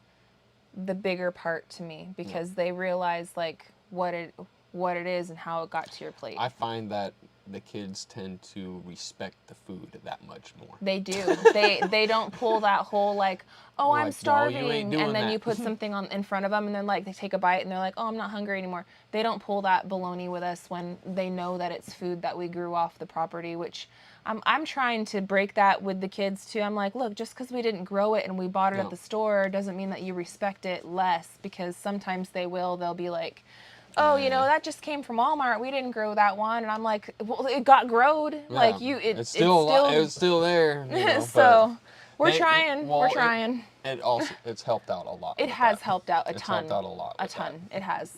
the bigger part to me, because they realize like what it is and how it got to your plate. I find that the kids tend to respect the food that much more. They do. They don't pull that whole like, oh, I'm like, starving, no, you ain't doing and then that. you put something in front of them, and then like they take a bite and they're like, oh, I'm not hungry anymore. They don't pull that baloney with us when they know that it's food that we grew off the property, which I'm trying to break that with the kids too. I'm like, look, just because we didn't grow it and we bought it at the store doesn't mean that you respect it less, because sometimes they'll be like, oh, you know, that just came from Walmart. We didn't grow that one. And I'm like, well, it got growed. Yeah. Like it's still there. You know, so we're trying. It's helped out a lot. It has helped out a ton. It's helped out a lot. A ton. It has.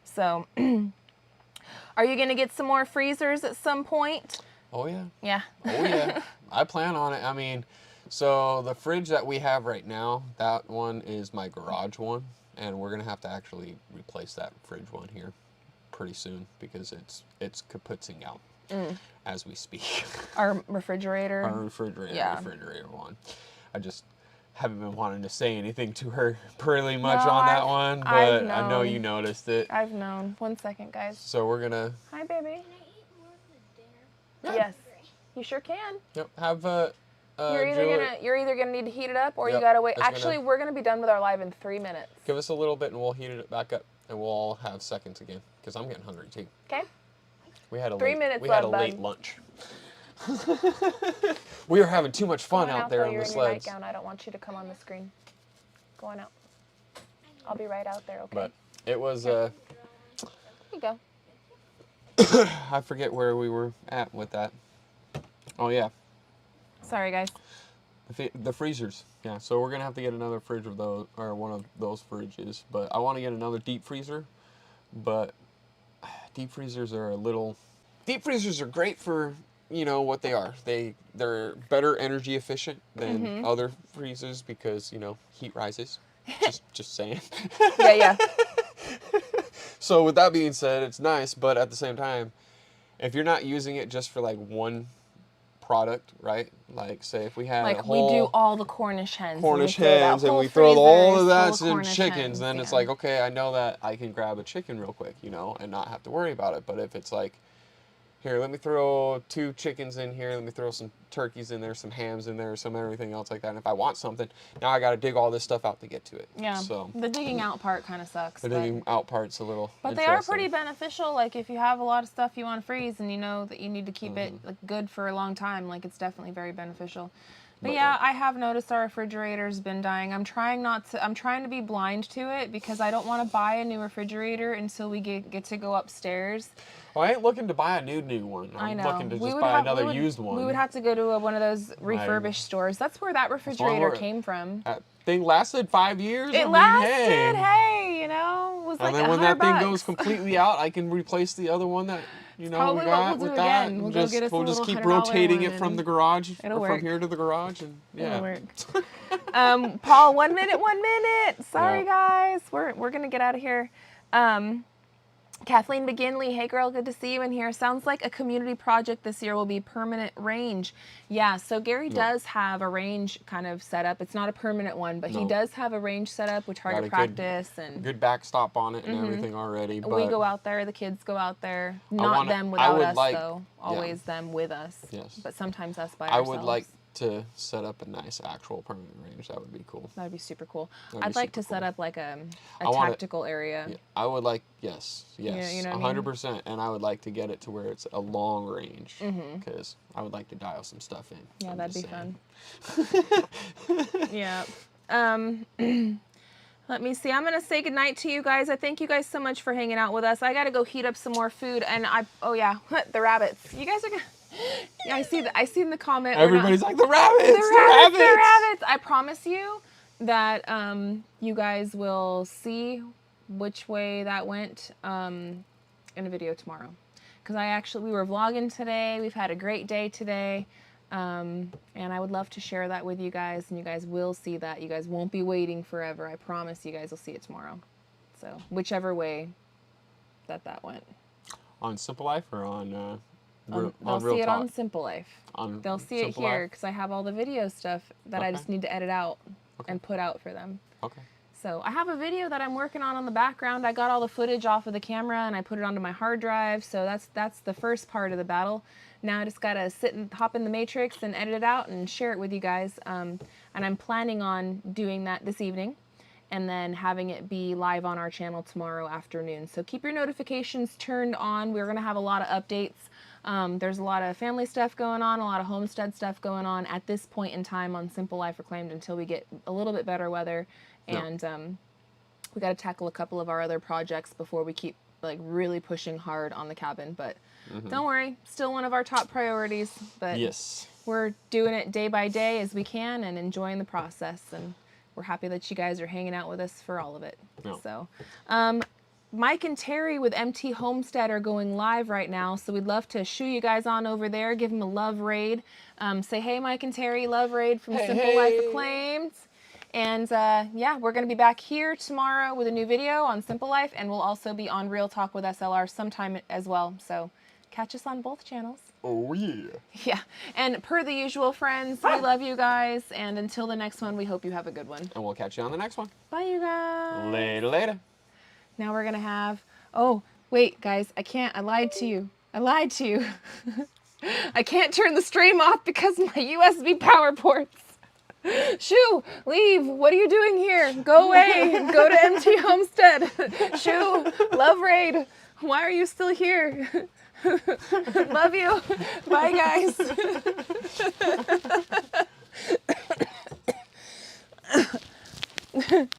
So, are you going to get some more freezers at some point? Oh, yeah. Yeah. Oh, yeah. I plan on it. I mean, so the fridge that we have right now, that one is my garage one. And we're going to have to actually replace that fridge one here pretty soon, because it's kaputzing out as we speak. Our refrigerator? Our refrigerator one. I just haven't been wanting to say anything to her pretty much on that one, but I know you noticed it. I've known. 1 second, guys. So we're going to... Hi, baby. Can I eat more of the dinner? Yes. You sure can. Yep. Have You're either gonna need to heat it up, or you gotta wait. Actually, we're gonna be done with our live in 3 minutes. Give us a little bit, and we'll heat it back up, and we'll all have seconds again, because I'm getting hungry too. Okay. We had a 3 minutes left, late lunch. We were having too much fun out there on the sleds. You're in your nightgown. I don't want you to come on the screen. Go on out. I'll be right out there. Okay. But it was. Here you go. I forget where we were at with that. Oh yeah. Sorry, guys. The freezers. Yeah, so we're going to have to get another fridge of those, or one of those fridges. But I want to get another deep freezer. But deep freezers are Deep freezers are great for, you know, what they are. They're better energy efficient than other freezers, because, you know, heat rises. Just saying. Yeah. So with that being said, it's nice, but at the same time, if you're not using it just for like one product, right? Like, say if we had like a whole we do all the Cornish hens, and we throw all of that in chickens, then it's like, okay, I know that I can grab a chicken real quick, you know, and not have to worry about it. But if it's like, here, let me throw 2 chickens in here, let me throw some turkeys in there, some hams in there, some everything else like that. And if I want something, now I got to dig all this stuff out to get to it. Yeah. So the digging out part kind of sucks. The digging out part's a little. But they are pretty beneficial. Like if you have a lot of stuff you want to freeze and you know that you need to keep it like, good for a long time, like it's definitely very beneficial. But yeah, I have noticed our refrigerator's been dying. I'm trying to be blind to it, because I don't want to buy a new refrigerator until we get to go upstairs. Well, I ain't looking to buy a new one. I'm looking to just buy another used one. We would have to go to one of those refurbished stores. That's where that refrigerator came from. That thing lasted 5 years. It lasted, hey, you know, it was like $100. And then when that thing goes completely out, I can replace the other one that, you know, we got with that. Again. We'll just keep rotating it from the garage, from here to the garage, and yeah. It'll work. Paul, 1 minute. Sorry, guys. We're gonna get out of here. Kathleen McGinley, hey girl, good to see you in here. Sounds like a community project this year will be permanent range. Yeah, so Gary does have a range kind of set up. It's not a permanent one, but he does have a range set up with target practice and good backstop on it and everything already. But we go out there, the kids go out there. Not them without us though. Always them with us. Yes. But sometimes us by ourselves. I would like to set up a nice actual permanent range. That would be cool. That would be super cool. I'd like to set up like a tactical area. Yeah, I would like, yes, you know 100%. And I would like to get it to where it's a long range, because I would like to dial some stuff in. Yeah, that'd be fun. Yeah. Let me see. I'm going to say goodnight to you guys. I thank you guys so much for hanging out with us. I got to go heat up some more food. And oh yeah, the rabbits. You guys are going to... Yeah, I see in the comment. Everybody's like, the rabbits! The rabbits! I promise you that you guys will see which way that went in a video tomorrow. Because we were vlogging today. We've had a great day today. And I would love to share that with you guys, and you guys will see that. You guys won't be waiting forever. I promise you guys will see it tomorrow. So whichever way that went. On Simple Life or on They'll Real see it Talk? on Simple Life. They'll see it Simple here Life? because I have all the video stuff that I just need to edit out and put out for them. Okay. So I have a video that I'm working on the background. I got all the footage off of the camera and I put it onto my hard drive. So that's the first part of the battle. Now I just gotta sit and hop in the Matrix and edit it out and share it with you guys. And I'm planning on doing that this evening and then having it be live on our channel tomorrow afternoon. So keep your notifications turned on. We're gonna have a lot of updates. There's a lot of family stuff going on, a lot of homestead stuff going on at this point in time on Simple Life Reclaimed until we get a little bit better weather. And we got to tackle a couple of our other projects before we keep like really pushing hard on the cabin. But don't worry, still one of our top priorities. But yes, we're doing it day by day as we can and enjoying the process. And we're happy that you guys are hanging out with us for all of it. No. So Mike and Terry with MT Homestead are going live right now. So we'd love to shoo you guys on over there. Give them a love raid. Say, hey, Mike and Terry, love raid from Simple Life Reclaimed. And yeah, we're going to be back here tomorrow with a new video on Simple Life, and we'll also be on Real Talk with SLR sometime as well. So catch us on both channels. Oh, yeah. Yeah. And per the usual, friends, we love you guys. And until the next one, we hope you have a good one. And we'll catch you on the next one. Bye, you guys. Later. Now we're going to have... Oh, wait, guys. I lied to you. I can't turn the stream off because my USB power ports. Shoo, leave. What are you doing here? Go away. Go to MT Homestead. Shoo, love raid. Why are you still here? Love you. Bye, guys.